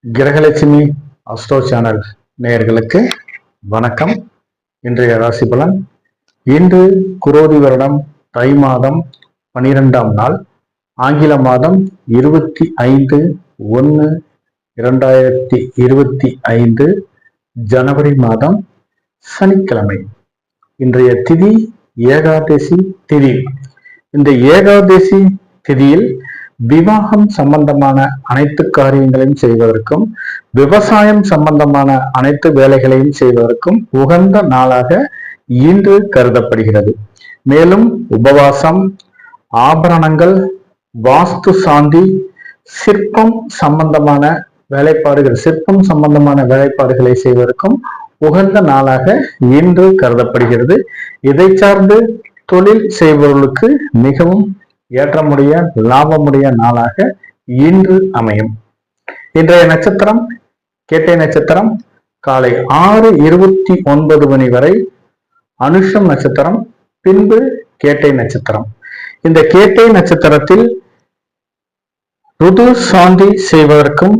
Grahalakshmi astro channel நேயர்களுக்கு வணக்கம். இன்றைய ராசி பலன். இன்று குரோதி வருடம் தை மாதம் 12ஆம் நாள், ஆங்கில மாதம் 25/1/2025 ஜனவரி மாதம் சனிக்கிழமை. இன்றைய திதி ஏகாதசி திதி. இந்த ஏகாதசி திதியில் விவாகம் சம்பந்தமான அனைத்து காரியங்களையும் செய்வதற்கும், விவசாயம் சம்பந்தமான அனைத்து வேலைகளையும் செய்வதற்கும் உகந்த நாளாக இன்று கருதப்படுகிறது. மேலும் உபவாசம், ஆபரணங்கள், வாஸ்து சாந்தி, சிற்பம் சம்பந்தமான வேலைப்பாடுகளை செய்வதற்கும் உகந்த நாளாக இன்று கருதப்படுகிறது. இதை சார்ந்து தொழில் செய்பவர்களுக்கு மிகவும் ஏற்றமுடைய லாபமுடைய நாளாக இன்று அமையும். இன்றைய நட்சத்திரம் கேட்டை நட்சத்திரம். காலை 6:29 மணி வரை அனுஷம் நட்சத்திரம், பின்பு கேட்டை நட்சத்திரம். இந்த கேட்டை நட்சத்திரத்தில் ருது சாந்தி செய்வதற்கும்,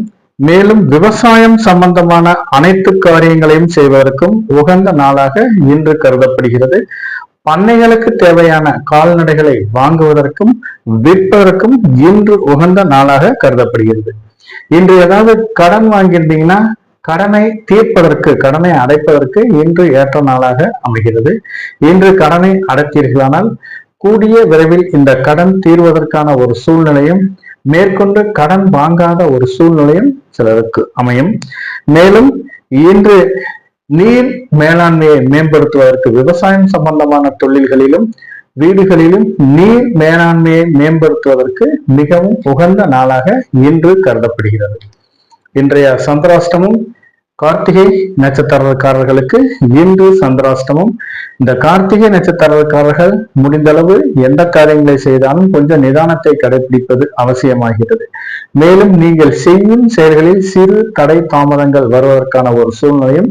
மேலும் விவசாயம் சம்பந்தமான அனைத்து காரியங்களையும் செய்வதற்கும் உகந்த நாளாக இன்று கருதப்படுகிறது. பண்ணைகளுக்கு தேவையான கால்நடைகளை வாங்குவதற்கும் விற்பதற்கும் இன்று உகந்த நாளாக கருதப்படுகிறது. இன்று ஏதாவது கடன் வாங்கியிருந்தீங்கன்னா கடனை தீர்ப்பதற்கு, கடனை அடைப்பதற்கு இன்று ஏற்ற நாளாக அமைகிறது. இன்று கடனை அடைத்தீர்களானால் கூடிய விரைவில் இந்த கடன் தீர்வதற்கான ஒரு சூழ்நிலையும், மேற்கொண்டு கடன் வாங்காத ஒரு சூழ்நிலையும் சிலருக்கு அமையும். மேலும் இன்று நீர் மேலாண்மையை மேம்படுத்துவதற்கு, விவசாயம் சம்பந்தமான தொழில்களிலும் வீடுகளிலும் நீர் மேலாண்மையை மேம்படுத்துவதற்கு மிகவும் உகந்த நாளாக இன்று கருதப்படுகிறது. இன்றைய சந்திராஷ்டமம் கார்த்திகை நட்சத்திரக்காரர்களுக்கு இன்று சந்திராஷ்டமம். இந்த கார்த்திகை நட்சத்திரக்காரர்கள் முடிந்தளவு எந்த காரியங்களை செய்தாலும் கொஞ்சம் நிதானத்தை கடைபிடிப்பது அவசியமாகிறது. மேலும் நீங்கள் செய்யும் செயல்களில் சிறு தடை தாமதங்கள் வருவதற்கான ஒரு சூழ்நிலையும்,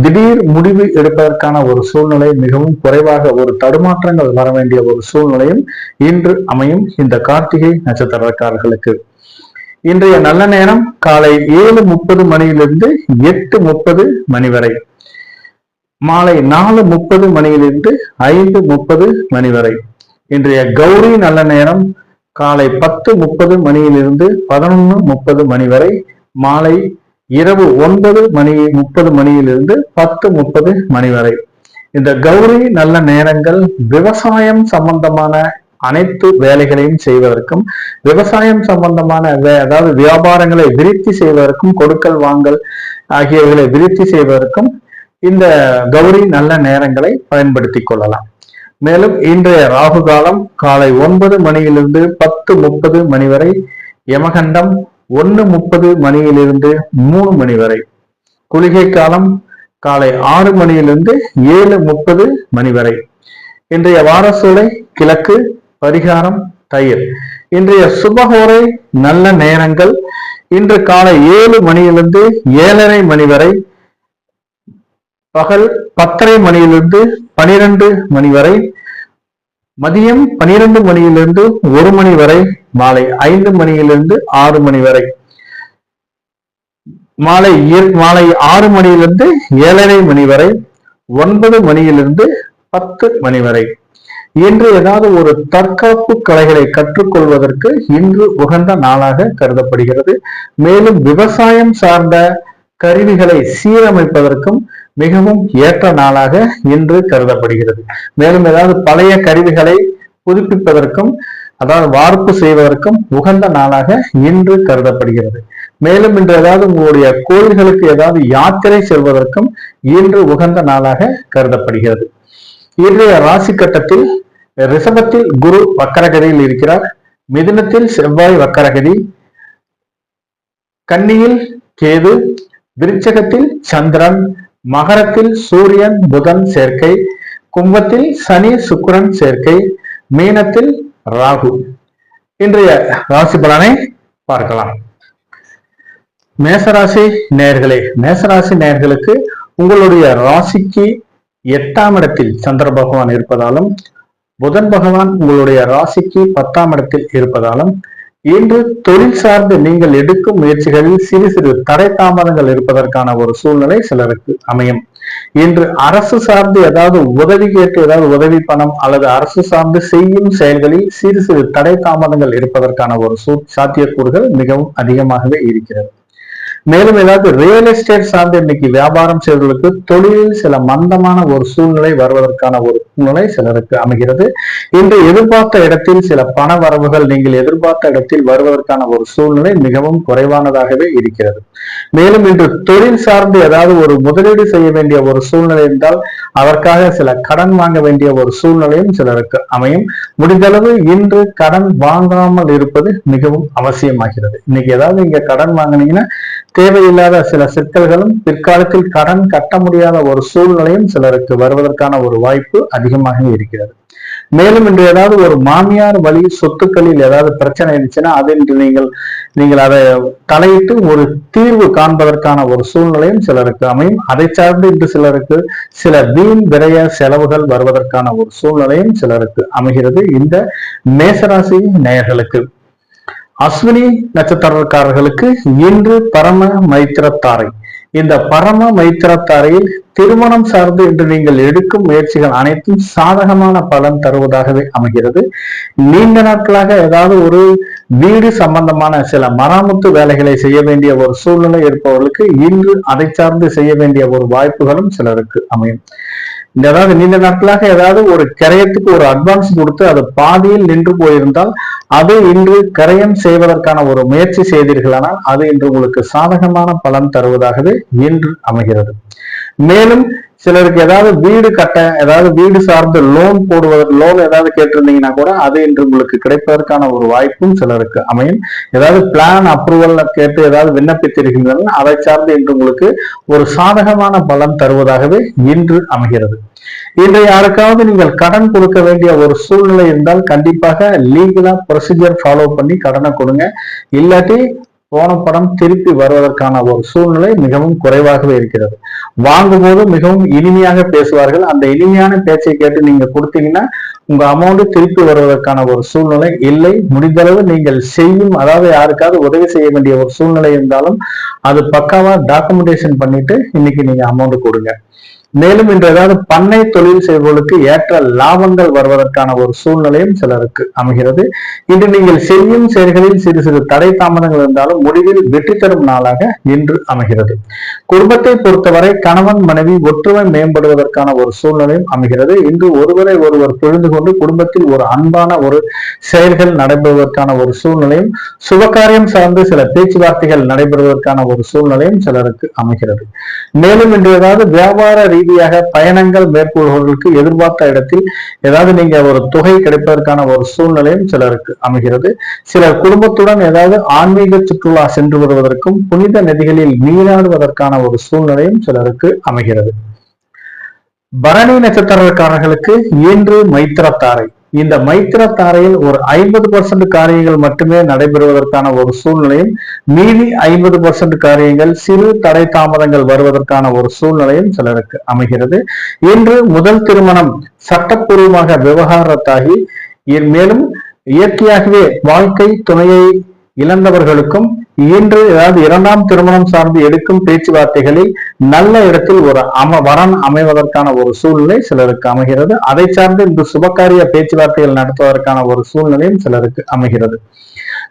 திடீர் முடிவு எடுப்பதற்கான ஒரு சூழ்நிலை மிகவும் குறைவாக, ஒரு தடுமாற்றங்கள் வர வேண்டிய ஒரு சூழ்நிலையும் இன்று அமையும் இந்த கார்த்திகை நட்சத்திரக்காரர்களுக்கு. இன்றைய நல்ல நேரம் காலை 7:30 மணியிலிருந்து 8:30 மணி வரை, மாலை 4:30 மணியிலிருந்து 5:30 மணி வரை. இன்றைய கௌரி நல்ல நேரம் காலை 10:30 மணியிலிருந்து 11:30 மணி வரை, மாலை இரவு 9:30 மணியிலிருந்து 10:30 மணி வரை. இந்த கௌரி நல்ல நேரங்கள் விவசாயம் சம்பந்தமான அனைத்து வேலைகளையும் செய்வதற்கும், விவசாயம் சம்பந்தமான அதாவது வியாபாரங்களை விருத்தி செய்வதற்கும், கொடுக்கல் வாங்கல் ஆகியவைகளை விருத்தி செய்வதற்கும் இந்த கௌரி நல்ல நேரங்களை பயன்படுத்திக் கொள்ளலாம். மேலும் இன்றைய ராகு காலம் காலை 9 மணியிலிருந்து 10:30 மணி வரை, யமகண்டம் 1:30 மணியிலிருந்து 3 மணி வரை, குளிகை காலம் காலை 6 மணியிலிருந்து 7:30 மணி வரை. இன்றைய வாரசூலை கிழக்கு, பரிகாரம் தயிர். இன்றைய சுபகோரை நல்ல நேரங்கள் இன்று காலை 7 மணியிலிருந்து 7:30 மணி வரை, பகல் 10:30 மணியிலிருந்து 12 மணி வரை, மதியம் 12 மணியிலிருந்து 1 மணி வரை, மாலை 5 மணியிலிருந்து 6 மணி வரை, மாலை 6 மணியிலிருந்து 7:30 மணி வரை, 9 மணியிலிருந்து 10 மணி வரை. இன்று ஏதாவது ஒரு தற்காப்பு கலைகளை கற்றுக்கொள்வதற்கு இன்று உகந்த நாளாக கருதப்படுகிறது. மேலும் விவசாயம் சார்ந்த கருவிகளை சீரமைப்பதற்கும் மிகவும் ஏற்ற நாளாக இன்று கருதப்படுகிறது. மேலும் ஏதாவது பழைய கருவிகளை புதுப்பிப்பதற்கும், அதாவது வார்ப்பு செய்வதற்கும் உகந்த நாளாக இன்று கருதப்படுகிறது. மேலும் இன்று ஏதாவது உங்களுடைய கோயில்களுக்கு ஏதாவது யாத்திரை செல்வதற்கும் இன்று உகந்த நாளாக கருதப்படுகிறது. இன்றைய ராசி கட்டத்தில் ரிஷபத்தில் குரு வக்கரகதியில் இருக்கிறார், மிதுனத்தில் செவ்வாய் வக்கரகதி, கன்னியில் கேது, விருச்சகத்தில் சந்திரன், மகரத்தில் சூரியன் புதன் சேர்க்கை, கும்பத்தில் சனி சுக்கிரன் சேர்க்கை, மீனத்தில் ராகு. இன்றைய ராசி பலனை பார்க்கலாம். மேசராசி நேயர்களே, மேசராசி நேயர்களுக்கு உங்களுடைய ராசிக்கு 8ஆம் இடத்தில் சந்திர பகவான் இருப்பதாலும், புதன் பகவான் உங்களுடைய ராசிக்கு 10ஆம் இடத்தில் இருப்பதாலும் இன்று தொழில் சார்ந்து நீங்கள் எடுக்கும் முயற்சிகளில் சிறு சிறு தடை தாமதங்கள் இருப்பதற்கான ஒரு சூழ்நிலை சிலருக்கு அமையும். இன்று அரசு சார்ந்து ஏதாவது உதவி கேட்டு ஏதாவது உதவி பணம் அல்லது அரசு சார்ந்து செய்யும் செயல்களில் சிறு சிறு தடை தாமதங்கள் இருப்பதற்கான ஒரு சாத்தியக்கூறுகள் மிகவும் அதிகமாகவே இருக்கிறது. மேலும் ஏதாவது ரியல் எஸ்டேட் சார்ந்து இன்னைக்கு வியாபாரம் செய்வதற்கு தொழிலில் சில மந்தமான ஒரு சூழ்நிலை வருவதற்கான ஒரு சூழ்நிலை சிலருக்கு அமைகிறது. இன்று எதிர்பார்த்த இடத்தில் சில பண வரவுகள் நீங்கள் எதிர்பார்த்த இடத்தில் வருவதற்கான ஒரு சூழ்நிலை மிகவும் குறைவானதாகவே இருக்கிறது. மேலும் இன்று தொழில் சார்ந்து ஏதாவது ஒரு முதலீடு செய்ய வேண்டிய ஒரு சூழ்நிலை இருந்தால் அதற்காக சில கடன் வாங்க வேண்டிய ஒரு சூழ்நிலையும் சிலருக்கு அமையும். முடிந்தளவு இன்று கடன் வாங்காமல் இருப்பது மிகவும் அவசியமாகிறது. இன்னைக்கு ஏதாவது இங்க கடன் வாங்கினீங்கன்னா தேவையில்லாத சில சிக்கல்களும் பிற்காலத்தில் கடன் கட்ட முடியாத ஒரு சூழ்நிலையும் சிலருக்கு வருவதற்கான ஒரு வாய்ப்பு அதிகமாக இருக்கிறது. மேலும் இன்று ஏதாவது ஒரு மாமியார் வழி சொத்துக்களில் ஏதாவது பிரச்சனை இருந்துச்சுன்னா அது இன்று நீங்கள் அதை தலையிட்டு ஒரு தீர்வு காண்பதற்கான ஒரு சூழ்நிலையும் சிலருக்கு அமையும். அதை சார்ந்து இன்று சிலருக்கு சில வீண் விரய செலவுகள் வருவதற்கான ஒரு சூழ்நிலையும் சிலருக்கு அமைகிறது. இந்த மேசராசி நேயர்களுக்கு அஸ்வினி நட்சத்திரக்காரர்களுக்கு இன்று பரம மைத்திரத்தாரை. இந்த பரம மைத்திரத்தாரையில் திருமணம் சார்ந்து இன்று நீங்கள் எடுக்கும் முயற்சிகள் அனைத்தும் சாதகமான பலன் தருவதாகவே அமைகிறது. நீண்ட நாட்களாக ஏதாவது ஒரு வீடு சம்பந்தமான சில மராமத்து வேலைகளை செய்ய வேண்டிய ஒரு சூழ்நிலை இருப்பவர்களுக்கு இன்று அதை சார்ந்து செய்ய வேண்டிய ஒரு வாய்ப்புகளும் சிலருக்கு அமையும். அதாவது நீண்ட நாட்களாக ஏதாவது ஒரு கிரயத்துக்கு ஒரு அட்வான்ஸ் கொடுத்து அது பாதியில் நின்று போயிருந்தால் அது இன்று கிரயம் செய்வதற்கான ஒரு முயற்சி செய்தீர்களானால் அது இன்று உங்களுக்கு சாதகமான பலன் தருவதாகவே இன்று அமைகிறது. மேலும் சிலருக்கு ஏதாவது வீடு கட்ட ஏதாவது வீடு சார்ந்து லோன் லோன் ஏதாவது கேட்டிருந்தீங்கன்னா கூட அது இன்று உங்களுக்கு கிடைப்பதற்கான ஒரு வாய்ப்பும் சிலருக்கு அமையும். ஏதாவது பிளான் அப்ரூவல் கேட்டு ஏதாவது விண்ணப்பித்திருக்கின்றன அதை சார்ந்து இன்று உங்களுக்கு ஒரு சாதகமான பலன் தருவதாகவே இன்று அமைகிறது. இன்று யாருக்காவது நீங்கள் கடன் கொடுக்க வேண்டிய ஒரு சூழ்நிலை இருந்தால் கண்டிப்பாக லீகலா ப்ரொசீஜர் ஃபாலோ பண்ணி கடனை கொடுங்க. இல்லாட்டி போன படம் திருப்பி வருவதற்கான ஒரு சூழ்நிலை மிகவும் குறைவாகவே இருக்கிறது. வாங்கும் போது மிகவும் இனிமையாக பேசுவார்கள். அந்த இனிமையான பேச்சை கேட்டு நீங்க கொடுத்தீங்கன்னா உங்க அமௌண்ட் திருப்பி வருவதற்கான ஒரு சூழ்நிலை இல்லை. முடிந்தளவு நீங்கள் செய்யும் அதாவது யாருக்காவது உதவி செய்ய வேண்டிய ஒரு சூழ்நிலை இருந்தாலும் அது பக்காவா டாக்குமெண்டேஷன் பண்ணிட்டு இன்னைக்கு நீங்க அமௌண்ட் கொடுங்க. மேலும் இன்று ஏதாவது பண்ணை தொழில் செய்வதற்கு ஏற்ற லாபங்கள் வருவதற்கான ஒரு சூழ்நிலையும் சிலருக்கு அமைகிறது. இன்று நீங்கள் செய்யும் செயல்களில் சிறு சிறு தடை தாமதங்கள் இருந்தாலும் முடிவில் வெற்றி தரும் நாளாக இன்று அமைகிறது. குடும்பத்தை பொறுத்தவரை கணவன் மனைவி ஒற்றுமை மேம்படுவதற்கான ஒரு சூழ்நிலையும் அமைகிறது. இன்று ஒருவரை ஒருவர் புரிந்து கொண்டு குடும்பத்தில் ஒரு அன்பான ஒரு செயல்கள் நடைபெறுவதற்கான ஒரு சூழ்நிலையும் சுபகாரியம் சார்ந்து சில பேச்சுவார்த்தைகள் நடைபெறுவதற்கான ஒரு சூழ்நிலையும் சிலருக்கு அமைகிறது. மேலும் இன்று ஏதாவது வியாபார ரீதியாக பயணங்கள் மேற்கொள்வதற்கு எதிர்பார்த்த இடத்தில் ஏதாவது நீங்க ஒரு தொகை கிடைப்பதற்கான ஒரு சூழ்நிலையும் சிலருக்கு அமைகிறது. சிலர் குடும்பத்துடன் ஏதாவது ஆன்மீக சுற்றுலா சென்று வருவதற்கும் புனித நதிகளில் நீராடுவதற்கான ஒரு சூழ்நிலையும் சிலருக்கு அமைகிறது. பரணி நட்சத்திரக்காரர்களுக்கு இன்று மைத்திரத்தாரை. இந்த மைத்திரத்தாரையில் ஒரு 50% காரியங்கள் மட்டுமே நடைபெறுவதற்கான ஒரு சூழ்நிலையும் மீதி 50% காரியங்கள் சிறு தடை தாமதங்கள் வருவதற்கான ஒரு சூழ்நிலையும் சிலருக்கு அமைகிறது. இன்று முதல் திருமணம் சட்டப்பூர்வமாக விவகாரத்தாகி மேலும் இயற்கையாகவே வாழ்க்கை துணையை இழந்தவர்களுக்கும் இன்று ஏதாவது இரண்டாம் திருமணம் சார்ந்து எடுக்கும் பேச்சுவார்த்தைகளில் நல்ல இடத்தில் ஒரு வரன் அமைவதற்கான ஒரு சூழ்நிலை சிலருக்கு அமைகிறது. அதை சார்ந்து இன்று சுபகாரிய பேச்சுவார்த்தைகள் நடத்துவதற்கான ஒரு சூழ்நிலையும் சிலருக்கு அமைகிறது.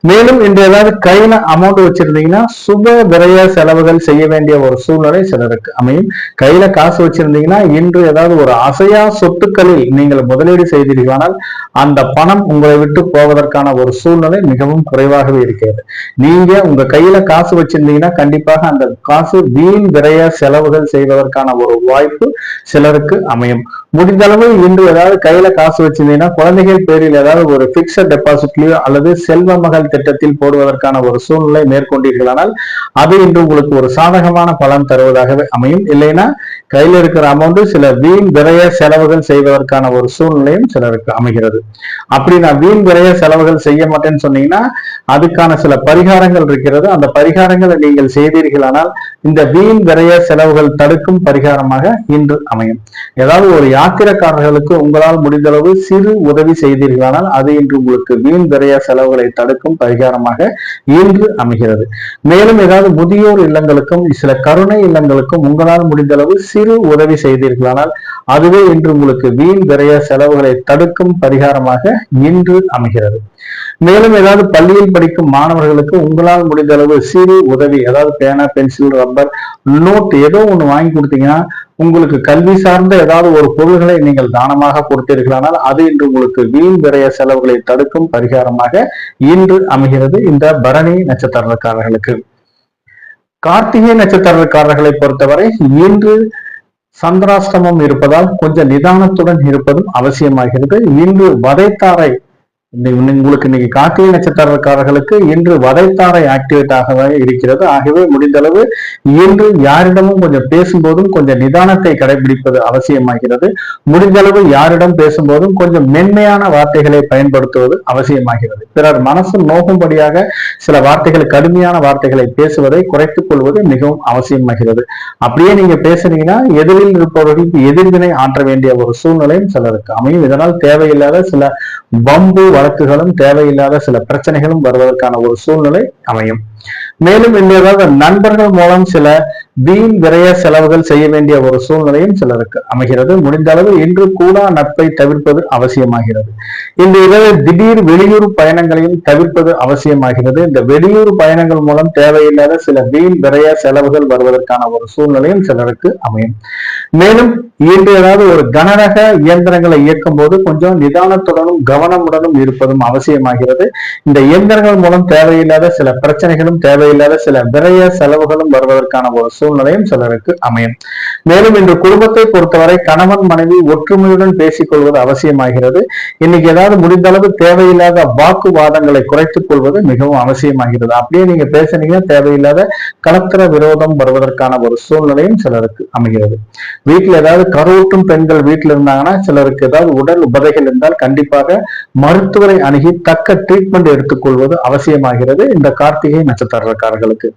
மேலும் இன்று ஏதாவது கையில அமௌண்ட் வச்சிருந்தீங்கன்னா சுப விரய செலவுகள் செய்ய வேண்டிய ஒரு சூழ்நிலை சிலருக்கு அமையும். கையில காசு வச்சிருந்தீங்கன்னா இன்று ஏதாவது ஒரு அசையா சொத்துக்களில் நீங்கள் முதலீடு செய்தீர்களானால் அந்த பணம் உங்களை விட்டு போவதற்கான ஒரு சூழ்நிலை மிகவும் குறைவாகவே இருக்கிறது. நீங்க உங்க கையில காசு வச்சிருந்தீங்கன்னா கண்டிப்பாக அந்த காசு வீண் விரய செலவுகள் செய்வதற்கான ஒரு வாய்ப்பு சிலருக்கு அமையும். முடிந்த அளவு இன்று ஏதாவது கையில காசு வச்சிருந்தீங்கன்னா குழந்தைகள் பேரில் ஏதாவது ஒரு பிக்சட் டெபாசிட்லயோ அல்லது செல்வ மகள் திட்டத்தில் போடுவதற்கான ஒரு சூழ்நிலை மேற்கொண்டீர்களானால் அது இன்று உங்களுக்கு ஒரு சாதகமான பலன் தருவதாகவே அமையும். இல்லைன்னா கையில இருக்கிற அமௌண்ட் சில வீண் விரய செலவுகள் செய்வதற்கான ஒரு சூழ்நிலையும் சிலருக்கு அமைகிறது. அப்படி நான் வீண் விரய செலவுகள் செய்ய மாட்டேன்னு சொன்னீங்கன்னா அதுக்கான சில பரிகாரங்கள் இருக்கிறது. அந்த பரிகாரங்களை நீங்கள் செய்தீர்களானால் இந்த வீண் விரய செலவுகள் தடுக்கும் பரிகாரமாக இன்று அமையும். ஏதாவது ஒரு யாத்திரைக்காரர்களுக்கு உங்களால் முடிந்தளவு சிறு உதவி செய்தீர்களானால் அது இன்று உங்களுக்கு வீண் விரய செலவுகளை தடுக்கும் தடுக்கும் பரிகாரமாக இன்று அமைகிறது. மேலும் ஏதாவது முதியோர் இல்லங்களுக்கும் சில கருணை இல்லங்களுக்கும் உங்களால் முடிந்தளவு சிறு உதவி செய்தீர்களானால் அதுவே இன்று உங்களுக்கு வீண் விரைய செலவுகளை தடுக்கும் பரிகாரமாக இன்று அமைகிறது. மேலும் ஏதாவது பள்ளியில் படிக்கும் மாணவர்களுக்கு உங்களால் முடிந்த அளவு சிறு உதவி, அதாவது பேனா, பென்சில், ரப்பர், நோட் ஏதோ ஒண்ணு வாங்கி கொடுத்தீங்கன்னா உங்களுக்கு கல்வி சார்ந்த ஏதாவது ஒரு பொருள்களை நீங்கள் தானமாக கொடுத்தீர்களானால் அது இன்று உங்களுக்கு வீண் விரைய செலவுகளை தடுக்கும் பரிகாரமாக இன்று அமைகிறது இந்த பரணி நட்சத்திரக்காரர்களுக்கு. கார்த்திகை நட்சத்திரக்காரர்களை பொறுத்தவரை இன்று சந்திராஷ்டமம் இருப்பதால் கொஞ்சம் நிதானத்துடன் இருப்பதும் அவசியமாகிறது. இன்று வதைத்தாரை உங்களுக்கு இன்னைக்கு கார்த்திகை நட்சத்திரக்காரர்களுக்கு இன்று வதைத்தாரை ஆக்டிவேட் ஆக இருக்கிறது. ஆகவே முடிந்தளவு இன்று யாரிடமும் கொஞ்சம் பேசும்போதும் கொஞ்சம் நிதானத்தை கடைபிடிப்பது அவசியமாகிறது. முடிந்தளவு யாரிடம் பேசும்போதும் கொஞ்சம் மென்மையான வார்த்தைகளை பயன்படுத்துவது அவசியமாகிறது. பிறர் மனசு நோக்கும்படியாக சில வார்த்தைகள், கடுமையான வார்த்தைகளை பேசுவதை குறைத்துக் கொள்வது மிகவும் அவசியமாகிறது. அப்படியே நீங்க பேசுனீங்கன்னா எதிரில் இருப்பவர்களுக்கு எதிர்வினை ஆற்ற வேண்டிய ஒரு சூழ்நிலையும் சிலருக்கு அமையும். இதனால் தேவையில்லாத சில வம்பு வழக்குகளும் தேவையில்லாத சில பிரச்சனைகளும் வருவதற்கான ஒரு சூழ்நிலை அமையும். மேலும் ஏதாவது நண்பர்கள் மூலம் சில வீண் விரைய செலவுகள் செய்ய வேண்டிய ஒரு சூழ்நிலையும் சிலருக்கு அமைகிறது. முடிந்த அளவு இன்று கூடா நட்பை தவிர்ப்பது அவசியமாகிறது. இந்த இரவு திடீர் வெளியூர் பயணங்களையும் தவிர்ப்பது அவசியமாகிறது. இந்த வெளியூர் பயணங்கள் மூலம் தேவையில்லாத சில வீண் விரைய செலவுகள் வருவதற்கான ஒரு சூழ்நிலையும் சிலருக்கு அமையும். மேலும் இன்று ஏதாவது ஒரு கனரக இயந்திரங்களை இயக்கும் போது கொஞ்சம் நிதானத்துடனும் கவனமுடனும் இருப்பதும் அவசியமாகிறது. இந்த இயந்திரங்கள் மூலம் தேவையில்லாத சில பிரச்சனைகளும் தேவையில்லாத சில விரைய செலவுகளும் வருவதற்கான ஒரு சூழ்நிலையும் சிலருக்கு அமையும். மேலும் இன்று குடும்பத்தை பொறுத்தவரை கணவன் மனைவி ஒற்றுமையுடன் பேசிக் கொள்வது அவசியமாகிறது. இன்னைக்கு ஏதாவது முடிந்த அளவு தேவையில்லாத வாக்குவாதங்களை குறைத்துக் கொள்வது மிகவும் அவசியமாகிறது. அப்படியே நீங்க பேசுனீங்கன்னா தேவையில்லாத கலத்திர விரோதம் வருவதற்கான ஒரு சூழ்நிலையும் சிலருக்கு அமைகிறது. வீட்டில் ஏதாவது கருவுற்றும் பெண்கள் வீட்டில் இருந்தாங்கன்னா சிலருக்கு ஏதாவது உடல் உபதைகள் இருந்தால் கண்டிப்பாக மருத்துவரை அணுகி தக்க ட்ரீட்மெண்ட் எடுத்துக்கொள்வது அவசியமாகிறது இந்த கார்த்திகை நட்சத்திரக்காரர்களுக்கு.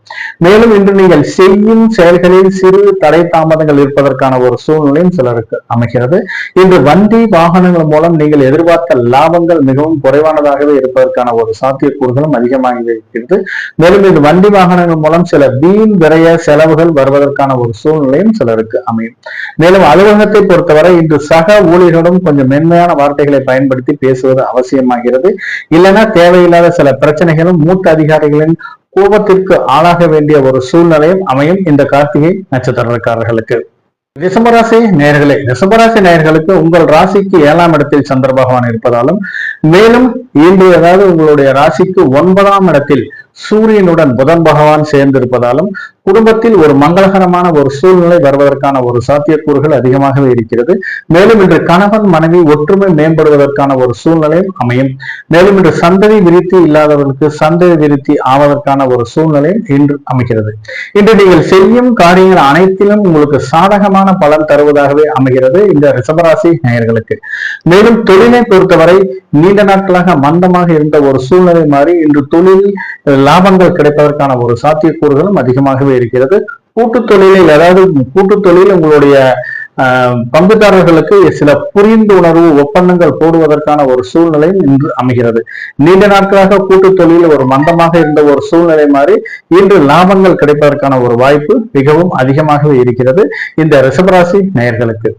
மேலும் இன்று நீங்கள் செய்யும் செயல்களில் சிறு தடை தாமதங்கள் இருப்பதற்கான ஒரு சூழ்நிலையும் சிலருக்கு அமைகிறது. இன்று வண்டி வாகனங்கள் மூலம் நீங்கள் எதிர்பார்த்த லாபங்கள் மிகவும் குறைவானதாகவே இருப்பதற்கான ஒரு சாத்தியக்கூறுகளும் அதிகமாக இருக்கிறது. மேலும் இந்த வண்டி வாகனங்கள் மூலம் சில வீண் விரைய செலவுகள் வருவதற்கான ஒரு சூழ்நிலையும் சிலருக்கு அமையும். மேலும் அலுவலகத்தை பொறுத்தவரை இன்று சக ஊழியர்களும் கொஞ்சம் மென்மையான வார்த்தைகளை பயன்படுத்தி பேசுவது அவசியமாகிறது. இல்லைன்னா தேவையில்லாத சில பிரச்சனைகளும் மூத்த அதிகாரிகளின் கோபத்திற்கு ஆளாக வேண்டிய ஒரு சூழ்நிலையும் அமையும் இந்த கார்த்திகை நட்சத்திரக்காரர்களுக்கு. ரிஷபராசி நேயர்களே, ரிஷபராசி நேயர்களுக்கு உங்கள் ராசிக்கு 7ஆம் இடத்தில் சந்திர பகவான் இருப்பதாலும், மேலும் இன்று ஏதாவது உங்களுடைய ராசிக்கு 9ஆம் இடத்தில் சூரியனுடன் புதன் பகவான் சேர்ந்திருப்பதாலும் குடும்பத்தில் ஒரு மங்களகரமான ஒரு சூழ்நிலை வருவதற்கான ஒரு சாத்தியக்கூறுகள் அதிகமாகவே இருக்கிறது. மேலும் இன்று கணவன் மனைவி ஒற்றுமை மேம்படுவதற்கான ஒரு சூழ்நிலையும் அமையும். மேலும் இன்று சந்ததி விருத்தி இல்லாதவர்களுக்கு சந்ததி விருத்தி ஆவதற்கான ஒரு சூழ்நிலையும் இன்று அமைகிறது. இன்று நீங்கள் செய்யும் காரியங்கள் அனைத்திலும் உங்களுக்கு சாதகமான பலன் தருவதாகவே அமைகிறது இந்த ரிஷபராசி நேயர்களுக்கு. மேலும் தொழிலை பொறுத்தவரை நீண்ட நாட்களாக மந்தமாக இருந்த ஒரு சூழ்நிலை மாறி இன்று தொழில் லாபங்கள் கிடைப்பதற்கான ஒரு சாத்தியக்கூறுகளும் அதிகமாகவே இருக்கிறது. கூட்டுத் தொழிலில், அதாவது கூட்டுத் தொழில் உங்களுடைய பங்குதாரர்களுக்கு சில புரிந்துணர்வு ஒப்பந்தங்கள் போடுவதற்கான ஒரு சூழ்நிலையும் இன்று அமைகிறது. நீண்ட நாட்களாக கூட்டுத் தொழிலில் ஒரு மந்தமாக இருந்த ஒரு சூழ்நிலை மாறி இன்று லாபங்கள் கிடைப்பதற்கான ஒரு வாய்ப்பு மிகவும் அதிகமாகவே இருக்கிறது இந்த ரிஷபராசி நேயர்களுக்கு.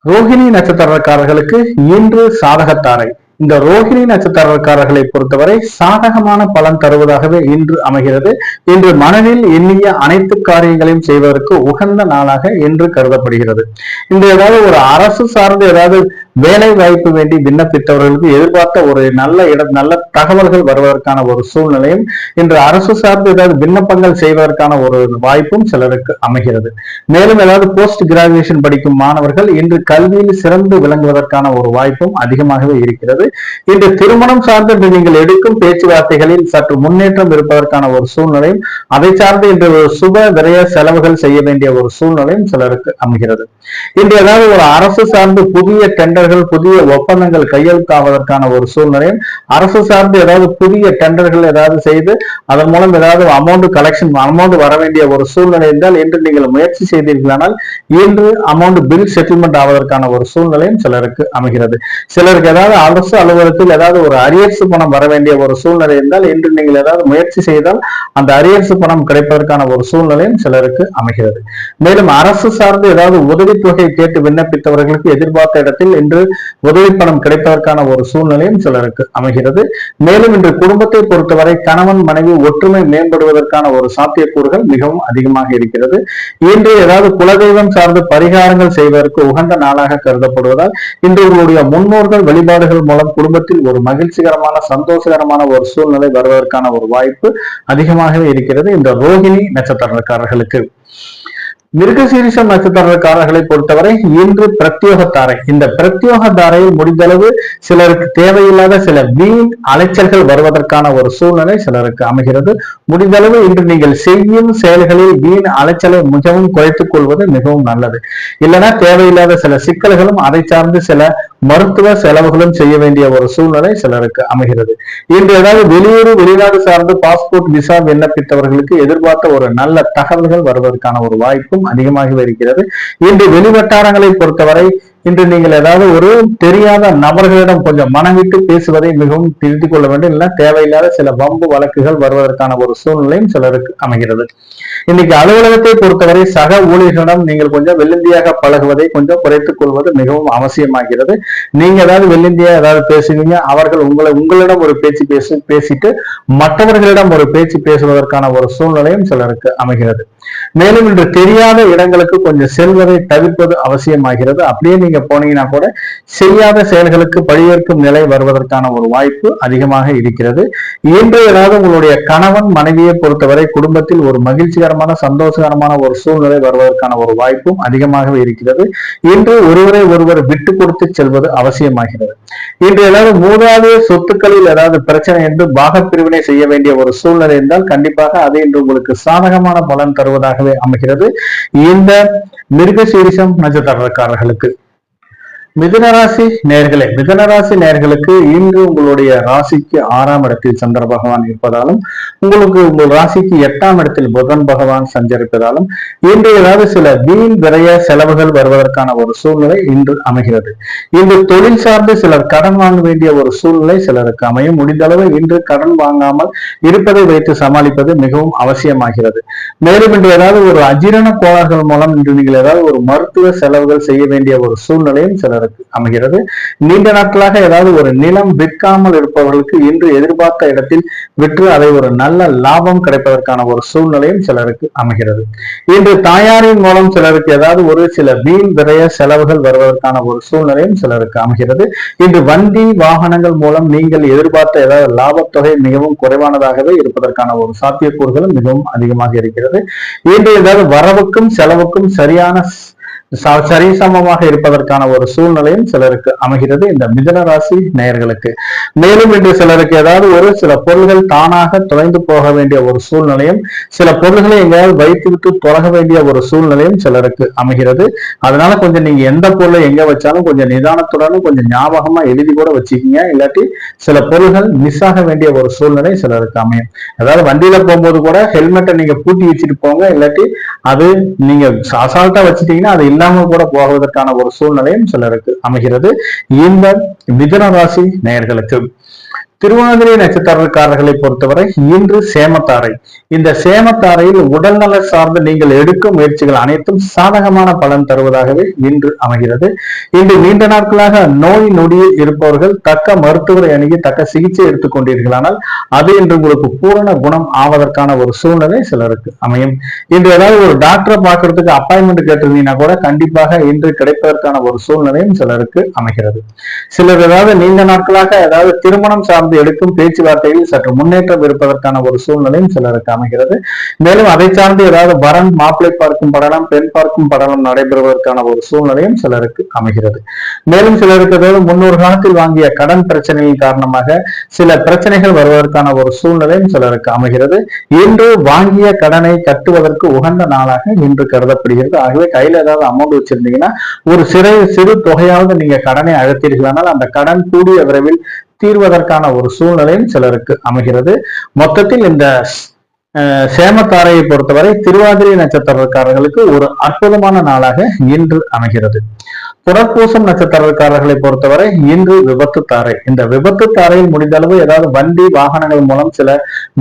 ரோஹிணி நட்சத்திரக்காரர்களுக்கு இன்று சாதகத்தாரை. இந்த ரோஹிணி நட்சத்திரக்காரர்களை பொறுத்தவரை சாதகமான பலன் தருவதாகவே இன்று அமைகிறது. இன்று மனதில் எண்ணிய அனைத்து காரியங்களையும் செய்வதற்கு உகந்த நாளாக இன்று கருதப்படுகிறது. இந்த ஏதாவது ஒரு அரசு சார்ந்த ஏதாவது வேலை வாய்ப்பு வேண்டி விண்ணப்பித்தவர்களுக்கு எதிர்பார்த்த ஒரு நல்ல தகவல்கள் வருவதற்கான ஒரு சூழ்நிலையும், இன்று அரசு சார்ந்து ஏதாவது விண்ணப்பங்கள் செய்வதற்கான ஒரு வாய்ப்பும் சிலருக்கு அமைகிறது. மேலும் ஏதாவது போஸ்ட் கிராஜுவேஷன் படிக்கும் மாணவர்கள் இன்று கல்வியில் சிறந்து விளங்குவதற்கான ஒரு வாய்ப்பும் அதிகமாகவே இருக்கிறது. இன்று திருமணம் சார்ந்து நீங்கள் எடுக்கும் பேச்சுவார்த்தைகளில் சற்று முன்னேற்றம் இருப்பதற்கான ஒரு சூழ்நிலையும், அதை சார்ந்து இன்று சுப விரைய செலவுகள் செய்ய வேண்டிய ஒரு சூழ்நிலையும் சிலருக்கு அமைகிறது. இன்று ஏதாவது ஒரு அரசு சார்ந்து புதிய டெண்டர் டெண்டர்கள், புதிய ஒப்பந்தங்கள் கையெழுத்தாவதற்கான ஒரு சூழ்நிலையும், அரசு சார்ந்து ஏதாவது புதிய டெண்டர்கள் ஏதாவது செய்து அதன் மூலம் ஏதாவது அமௌண்ட் வர வேண்டிய ஒரு சூழ்நிலை இருந்தால் இன்று நீங்கள் முயற்சி செய்தீர்களானால் இன்று அமௌண்ட் பில் செட்டில்மெண்ட் ஆவதற்கான ஒரு சூழ்நிலையும் சிலருக்கு அமைகிறது. சிலருக்கு ஏதாவது அரசு அலுவலகத்தில் ஏதாவது ஒரு அரியர்ஸ் பணம் வர வேண்டிய ஒரு சூழ்நிலை இருந்தால் இன்று நீங்கள் ஏதாவது முயற்சி செய்தால் அந்த அரியர்ஸ் பணம் கிடைப்பதற்கான ஒரு சூழ்நிலையும் சிலருக்கு அமைகிறது. மேலும் அரசு சார்ந்து ஏதாவது உதவித்தொகை கேட்டு விண்ணப்பித்தவர்களுக்கு எதிர்பார்த்த இடத்தில் இன்று உதவி பணம் கிடைப்பதற்கான ஒரு சூழ்நிலையும் சிலருக்கு அமைகிறது. மேலும் இன்று குடும்பத்தை பொறுத்தவரை கணவன் மனைவி ஒற்றுமை மேம்படுவதற்கான ஒரு சாத்தியக்கூறுகள் மிகவும் அதிகமாக இருக்கிறது. இன்று ஏதாவது குலதெய்வம் சார்ந்து பரிகாரங்கள் செய்வதற்கு உகந்த நாளாக கருதப்படுவதால் இன்று உங்களுடைய முன்னோர்கள் வழிபாடுகள் மூலம் குடும்பத்தில் ஒரு மகிழ்ச்சிகரமான சந்தோஷகரமான ஒரு சூழ்நிலை வருவதற்கான ஒரு வாய்ப்பு அதிகமாகவே இருக்கிறது இந்த ரோகிணி நட்சத்திரக்காரர்களுக்கு. மிருகசீரிஷம் நட்சத்திரக்காரர்களை பொறுத்தவரை இன்று பிரத்யோக தாரை. இந்த பிரத்யோக தாரையில் முடிந்தளவு சிலருக்கு தேவையில்லாத சில வீண் அலைச்சல்கள் வருவதற்கான ஒரு சூழ்நிலை சிலருக்கு அமைகிறது. முடிந்தளவு இன்று நீங்கள் செய்யும் செயல்களில் வீண் அலைச்சலை மிகவும் குறைத்துக் கொள்வது மிகவும் நல்லது. இல்லைன்னா தேவையில்லாத சில சிக்கல்களும் அதை சார்ந்து சில மருத்துவ செலவுகளும் செய்ய வேண்டிய ஒரு சூழ்நிலை சிலருக்கு அமைகிறது. இன்று ஏதாவது வெளியூர் வெளிநாடு சார்ந்து பாஸ்போர்ட் விசா விண்ணப்பித்தவர்களுக்கு எதிர்பார்த்த ஒரு நல்ல தகவல்கள் வருவதற்கான ஒரு வாய்ப்பும் அதிகமாகவே இருக்கிறது. இன்று வெளிவட்டாரங்களை பொறுத்தவரை இன்று நீங்கள் ஏதாவது ஒரு தெரியாத நபர்களிடம் கொஞ்சம் மனம் விட்டு பேசுவதை மிகவும் திருத்திக் கொள்ள வேண்டும். இல்லை தேவையில்லாத சில வம்பு வழக்குகள் வருவதற்கான ஒரு சூழ்நிலையும் சிலருக்கு அமைகிறது. இன்னைக்கு அலுவலகத்தை பொறுத்தவரை சக ஊழியர்களிடம் நீங்கள் கொஞ்சம் வெள்ளிந்தியாக பழகுவதை கொஞ்சம் குறைத்துக் கொள்வது மிகவும் அவசியமாகிறது. நீங்க ஏதாவது வெள்ளிந்தியா ஏதாவது பேசுவீங்க, அவர்கள் உங்களிடம் ஒரு பேச்சு பேசிட்டு மற்றவர்களிடம் ஒரு பேச்சு பேசுவதற்கான ஒரு சூழ்நிலையும் சிலருக்கு அமைகிறது. மேலும் இன்று தெரியாத இடங்களுக்கு கொஞ்சம் செல்வதை தவிர்ப்பது அவசியமாகிறது. அப்படியே நீங்க போனீங்கன்னா கூட செய்யாத செயல்களுக்கு பழியேற்கும் நிலை வருவதற்கான ஒரு வாய்ப்பு அதிகமாக இருக்கிறது. இன்று ஏதாவது உங்களுடைய கணவன் மனைவியை பொறுத்தவரை குடும்பத்தில் ஒரு மகிழ்ச்சிகரமான சந்தோஷகரமான ஒரு சூழ்நிலை வருவதற்கான ஒரு வாய்ப்பும் அதிகமாகவே இருக்கிறது. இன்று ஒருவரை ஒருவர் விட்டு கொடுத்து செல்வது அவசியமாகிறது. இன்று ஏதாவது மூதாதைய சொத்துக்களில் ஏதாவது பிரச்சனை என்று பாகப்பிரிவினை செய்ய வேண்டிய ஒரு சூழ்நிலை இருந்தால் கண்டிப்பாக அது இன்று உங்களுக்கு சாதகமான பலன் தருவதாகவே அமைகிறது இந்த மிருகசீரிஷம் நட்சத்திரக்காரர்களுக்கு. மிதுனராசி நேர்களே, மிதுனராசி நேர்களுக்கு இன்று உங்களுடைய ராசிக்கு 6ஆம் இடத்தில் சந்திர பகவான் இருப்பதாலும் உங்களுக்கு உங்கள் ராசிக்கு 8ஆம் இடத்தில் புதன் பகவான் சஞ்சரிப்பதாலும் இன்று ஏதாவது சில வீண் விரைய செலவுகள் வருவதற்கான ஒரு சூழ்நிலை இன்று அமைகிறது. இன்று தொழில் சார்ந்து சிலர் கடன் வாங்க வேண்டிய ஒரு சூழ்நிலை சிலருக்கு அமையும். முடிந்தளவு இன்று கடன் வாங்காமல் இருப்பதை வைத்து சமாளிப்பது மிகவும் அவசியமாகிறது. மேலும் இன்று ஏதாவது ஒரு அஜீரண கோளாறுகள் மூலம் இன்று நீங்கள் ஏதாவது ஒரு மருத்துவ செலவுகள் செய்ய வேண்டிய ஒரு சூழ்நிலையும் சிலர் அமைகிறது. நீண்ட நாட்களாக ஏதாவது ஒரு நிலம் விற்காமல் இருப்பவர்களுக்கு இன்று எதிர்பார்த்த இடத்தில் விற்று அதை ஒரு நல்ல லாபம் கிடைப்பதற்கான ஒரு சூழ்நிலையும் சிலருக்கு அமைகிறது. இன்று தாயாரின் மூலம் சிலருக்கு ஏதாவது ஒரு சில வீண் விரைய செலவுகள் வருவதற்கான ஒரு சூழ்நிலையும் சிலருக்கு அமைகிறது. இன்று வண்டி வாகனங்கள் மூலம் நீங்கள் எதிர்பார்த்த ஏதாவது லாபத்தொகை மிகவும் குறைவானதாகவே இருப்பதற்கான ஒரு சாத்தியக்கூறுகளும் மிகவும் அதிகமாக இருக்கிறது. இன்று ஏதாவது வரவுக்கும் செலவுக்கும் சரிசமமாக இருப்பதற்கான ஒரு சூழ்நிலையும் சிலருக்கு அமைகிறது இந்த மிதுன ராசி நேயர்களுக்கு. மேலும் இன்று சிலருக்கு ஏதாவது ஒரு சில பொருள்கள் தானாக தொலைந்து போக வேண்டிய ஒரு சூழ்நிலையும் சில பொருள்களை எங்கேயாவது வைத்துவிட்டு தொலக வேண்டிய ஒரு சூழ்நிலையும் சிலருக்கு அமைகிறது. அதனால கொஞ்சம் நீங்க எந்த பொருளை எங்க வச்சாலும் கொஞ்சம் நிதானத்துடனும் கொஞ்சம் ஞாபகமா எழுதி கூட வச்சுக்கீங்க. இல்லாட்டி சில பொருள்கள் மிஸ் ஆக வேண்டிய ஒரு சூழ்நிலை சிலருக்கு அமையும். அதாவது வண்டியில போகும்போது கூட ஹெல்மெட்டை நீங்க பூட்டி வச்சுட்டு போங்க. இல்லாட்டி அது நீங்க அசால்ட்டா வச்சுட்டீங்கன்னா அது இல்லாம கூட போவதற்கான ஒரு சூழ்நிலையும் சிலருக்கு அமைகிறது இந்த மிதுன ராசி நேயர்களுக்கு. திருவாதிரை நட்சத்திரக்காரர்களை பொறுத்தவரை இன்று சேமத்தாரை. இந்த சேமத்தாரையில் உடல்நல சார்ந்து நீங்கள் எடுக்கும் முயற்சிகள் அனைத்தும் சாதகமான பலன் தருவதாகவே இன்று அமைகிறது. இன்று நீண்ட நாட்களாக நோய் நொடியில் இருப்பவர்கள் தக்க மருத்துவரை அணுகி தக்க சிகிச்சை எடுத்துக் கொண்டீர்களானால் அது இன்று உங்களுக்கு பூரண குணம் ஆவதற்கான ஒரு சூழ்நிலை சிலருக்கு அமையும். இன்று ஏதாவது ஒரு டாக்டரை பார்க்கறதுக்கு அப்பாயின்மெண்ட் கேட்டிருந்தீங்கன்னா கூட கண்டிப்பாக இன்று கிடைப்பதற்கான ஒரு சூழ்நிலையும் சிலருக்கு அமைகிறது. சிலர் ஏதாவது நீண்ட நாட்களாக ஏதாவது திருமணம் சார்ந்து சார்ந்து எடுக்கும் பேச்சுவார்த்தையில் சற்று முன்னேற்றம் இருப்பதற்கான ஒரு சூழ்நிலையும் சிலருக்கு அமைகிறது. மேலும் அதை சார்ந்து ஏதாவது வரன் மாப்பிளை பார்க்கும் படலம், பெண் பார்க்கும் படலம் நடைபெறுவதற்கான ஒரு சூழ்நிலையும் சிலருக்கு அமைகிறது. மேலும் சிலருக்கு ஏதாவது முன்னொரு காலத்தில் வாங்கிய கடன் பிரச்சனையின் காரணமாக சில பிரச்சனைகள் வருவதற்கான ஒரு சூழ்நிலையும் சிலருக்கு அமைகிறது. இன்று வாங்கிய கடனை கட்டுவதற்கு உகந்த நாளாக இன்று கருதப்படுகிறது. ஆகவே கையில ஏதாவது அமௌண்ட் வச்சிருந்தீங்கன்னா ஒரு சிறு தொகையாவது நீங்க கடனை அழைத்தீர்களானால் அந்த கடன் கூடிய விரைவில் தீர்வதற்கான ஒரு சூழ்நிலையும் சிலருக்கு அமைகிறது. மொத்தத்தில் இந்த சேமத்தாரையை பொறுத்தவரை திருவாதிரை நட்சத்திரக்காரர்களுக்கு ஒரு அற்புதமான நாளாக இன்று அமைகிறது. புனர்பூசம் நட்சத்திரக்காரர்களை பொறுத்தவரை இன்று விபத்து தாரை. இந்த விபத்து தாரையில் முடிந்த அளவு ஏதாவது வண்டி வாகனங்கள் மூலம் சில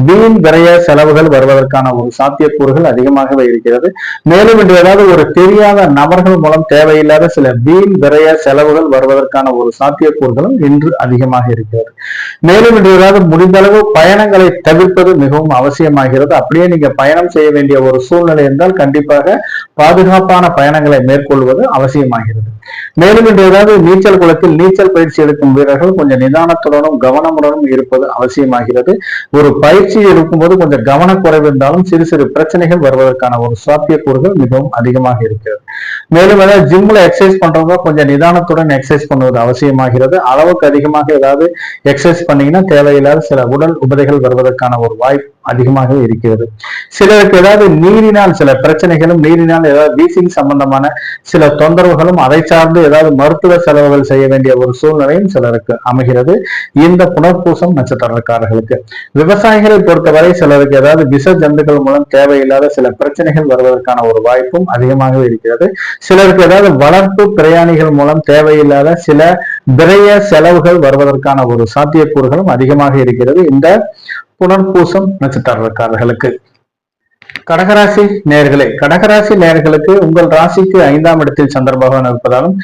வீண் விரைய செலவுகள் வருவதற்கான ஒரு சாத்தியக்கூறுகள் அதிகமாகவே இருக்கிறது. மேலும் இன்று ஏதாவது ஒரு தெரியாத நபர்கள் மூலம் தேவையில்லாத சில வீண் விரைய செலவுகள் வருவதற்கான ஒரு சாத்தியக்கூறுகளும் இன்று அதிகமாக இருக்கிறது. மேலும் இன்று ஏதாவது முடிந்த அளவு பயணங்களை தவிர்ப்பது மிகவும் அவசியமாகிறது. அப்படியே நீங்க பயணம் செய்ய வேண்டிய ஒரு சூழ்நிலை இருந்தால் கண்டிப்பாக பாதுகாப்பான பயணங்களை மேற்கொள்வது அவசியமாகிறது. மேலும் இன்று ஏதாவது நீச்சல் குளத்தில் நீச்சல் பயிற்சி எடுக்கும் வீரர்கள் கொஞ்சம் நிதானத்துடனும் கவனமுடனும் இருப்பது அவசியமாகிறது. ஒரு பயிற்சி எடுக்கும்போது கொஞ்சம் கவனக்குறைவு இருந்தாலும் சிறு சிறு பிரச்சனைகள் வருவதற்கான ஒரு சாத்தியக்கூறுகள் மிகவும் அதிகமாக இருக்கிறது. மேலும் ஏதாவது ஜிம்ல எக்ஸசைஸ் பண்றவங்க கொஞ்சம் நிதானத்துடன் எக்ஸசைஸ் பண்ணுவது அவசியமாகிறது. அளவுக்கு அதிகமாக ஏதாவது எக்ஸசைஸ் பண்ணீங்கன்னா தேவையில்லாத சில உடல் உபதைகள் வருவதற்கான ஒரு வாய்ப்பு அதிகமாக இருக்கிறது. சிலருக்கு ஏதாவது நீரினால் சில பிரச்சனைகளும், நீரினால் ஏதாவது வீசிங் சம்பந்தமான சில தொந்தரவுகளும், அதை சார்ந்து ஏதாவது மருத்துவ செலவுகள் செய்ய வேண்டிய ஒரு சூழ்நிலையும் சிலருக்கு அமைகிறது. இந்த புனர்பூசம் நட்சத்திரக்காரர்களுக்கு விவசாயிகளை பொறுத்தவரை சிலருக்கு ஏதாவது விஷ ஜந்துக்கள் மூலம் தேவையில்லாத சில பிரச்சனைகள் வருவதற்கான ஒரு வாய்ப்பும் அதிகமாக இருக்கிறது. சிலருக்கு ஏதாவது வளர்ப்பு பிரயாணிகள் மூலம் தேவையில்லாத சில விரைய செலவுகள் வருவதற்கான ஒரு சாத்தியக்கூறுகளும் அதிகமாக இருக்கிறது இந்த புனர்பூசம் நட்சத்திரக்காரர்களுக்கு. கடகராசி நேயர்களே, கடகராசி நேயர்களுக்கு உங்கள் ராசிக்கு 5ஆம் இடத்தில் சந்திர பகவான் இருப்பதாலும்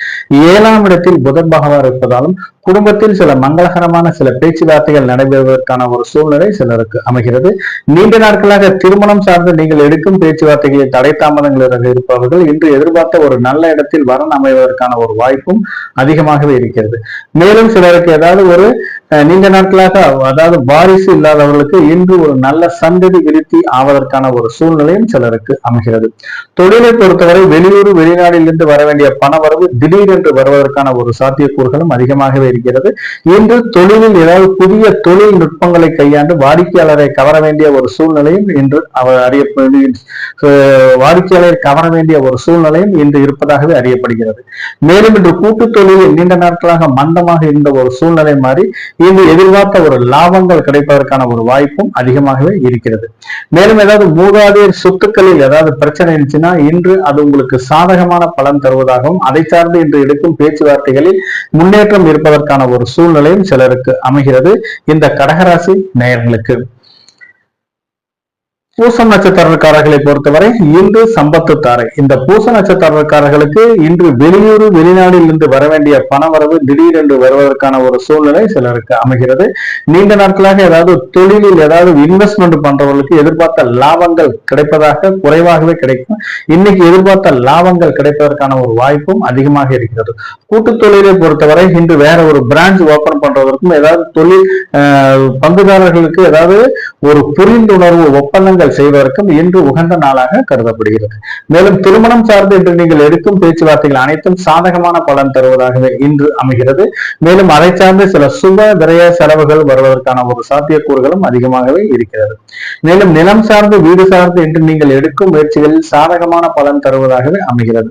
7ஆம் இடத்தில் புதன் பகவான் இருப்பதாலும் குடும்பத்தில் சில மங்களகரமான சில பேச்சுவார்த்தைகள் நடைபெறுவதற்கான ஒரு சூழ்நிலை சிலருக்கு அமைகிறது. நீண்ட நாட்களாக திருமணம் சார்ந்து நீங்கள் எடுக்கும் பேச்சுவார்த்தைகளில் தடை தாமதங்கள் இருப்பவர்கள் இன்று எதிர்பார்த்த ஒரு நல்ல இடத்தில் வரன் அமைவதற்கான ஒரு வாய்ப்பும் அதிகமாகவே இருக்கிறது. மேலும் சிலருக்கு ஏதாவது ஒரு நீண்ட நாட்களாக அதாவது வாரிசு இல்லாதவர்களுக்கு இன்று ஒரு நல்ல சந்ததி விருத்தி ஆவதற்கான ஒரு சூழ்நிலையும் சிலருக்கு அமைகிறது. தொழிலை பொறுத்தவரை வெளியூர் வெளிநாட்டிலிருந்து வர வேண்டிய பணவரவு திடீரென்று வருவதற்கான ஒரு சாத்தியக்கூறுகளும் அதிகமாகவே இருக்கிறது. இன்று தொழிலில் ஏதாவது புதிய தொழில்நுட்பங்களை கையாண்டு வாடிக்கையாளரை கவர வேண்டிய ஒரு சூழ்நிலையும் இன்று வாடிக்கையாளரை கவர வேண்டிய ஒரு சூழ்நிலையும் இன்று இருப்பதாகவே அறியப்படுகிறது. மேலும் இன்று கூட்டு தொழிலில் நீண்ட நாட்களாக மந்தமாக இருந்த ஒரு சூழ்நிலை மாறி இன்று எதிர்பார்த்த ஒரு லாபங்கள் கிடைப்பதற்கான ஒரு வாய்ப்பும் அதிகமாகவே இருக்கிறது. மேலும் ஏதாவது மூதாதையர் சொத்துக்களில் ஏதாவது பிரச்சனை இருந்துச்சுன்னா இன்று அது உங்களுக்கு சாதகமான பலன் தருவதாகவும் அதை சார்ந்து இன்று எடுக்கும் பேச்சுவார்த்தைகளில் முன்னேற்றம் இருப்பதற்கான ஒரு சூழ்நிலையும் சிலருக்கு அமைகிறது இந்த கடகராசி நேயர்களுக்கு. பூசம் நட்சத்திரக்காரர்களை பொறுத்தவரை இன்று சம்பத்து தாரை. இந்த பூச நட்சத்திரக்காரர்களுக்கு இன்று வெளியூர் வெளிநாட்டில் இருந்து வர வேண்டிய பணவரவு திடீரென்று வருவதற்கான ஒரு சூழ்நிலை சிலருக்கு அமைகிறது. நீண்ட நாட்களாக ஏதாவது தொழிலில் ஏதாவது இன்வெஸ்ட்மெண்ட் பண்றவர்களுக்கு எதிர்பார்த்த லாபங்கள் கிடைப்பதாக குறைவாகவே கிடைக்கும். இன்னைக்கு எதிர்பார்த்த லாபங்கள் கிடைப்பதற்கான ஒரு வாய்ப்பும் அதிகமாக இருக்கிறது. கூட்டு தொழிலை பொறுத்தவரை இன்று வேற ஒரு பிரான்ச் ஓபன் பண்றதற்கும் ஏதாவது தொழில் பங்குதாரர்களுக்கு ஏதாவது ஒரு புரிந்துணர்வு ஒப்பந்தங்கள் செய்வதற்கும் இன்று உகந்த நாளாக கருதப்படுகிறது. மேலும் திருமணம் சார்ந்து இன்று நீங்கள் எடுக்கும் பேச்சுவார்த்தைகள் அனைத்தும் சாதகமான பலன் தருவதாகவே இன்று அமைகிறது. மேலும் அதை சார்ந்து சில சுப விரய செலவுகள் வருவதற்கான ஒரு சாத்தியக்கூறுகளும் அதிகமாகவே இருக்கிறது. மேலும் நிலம் சார்ந்து வீடு சார்ந்து இன்று நீங்கள் எடுக்கும் முயற்சிகளில் சாதகமான பலன் தருவதாகவே அமைகிறது.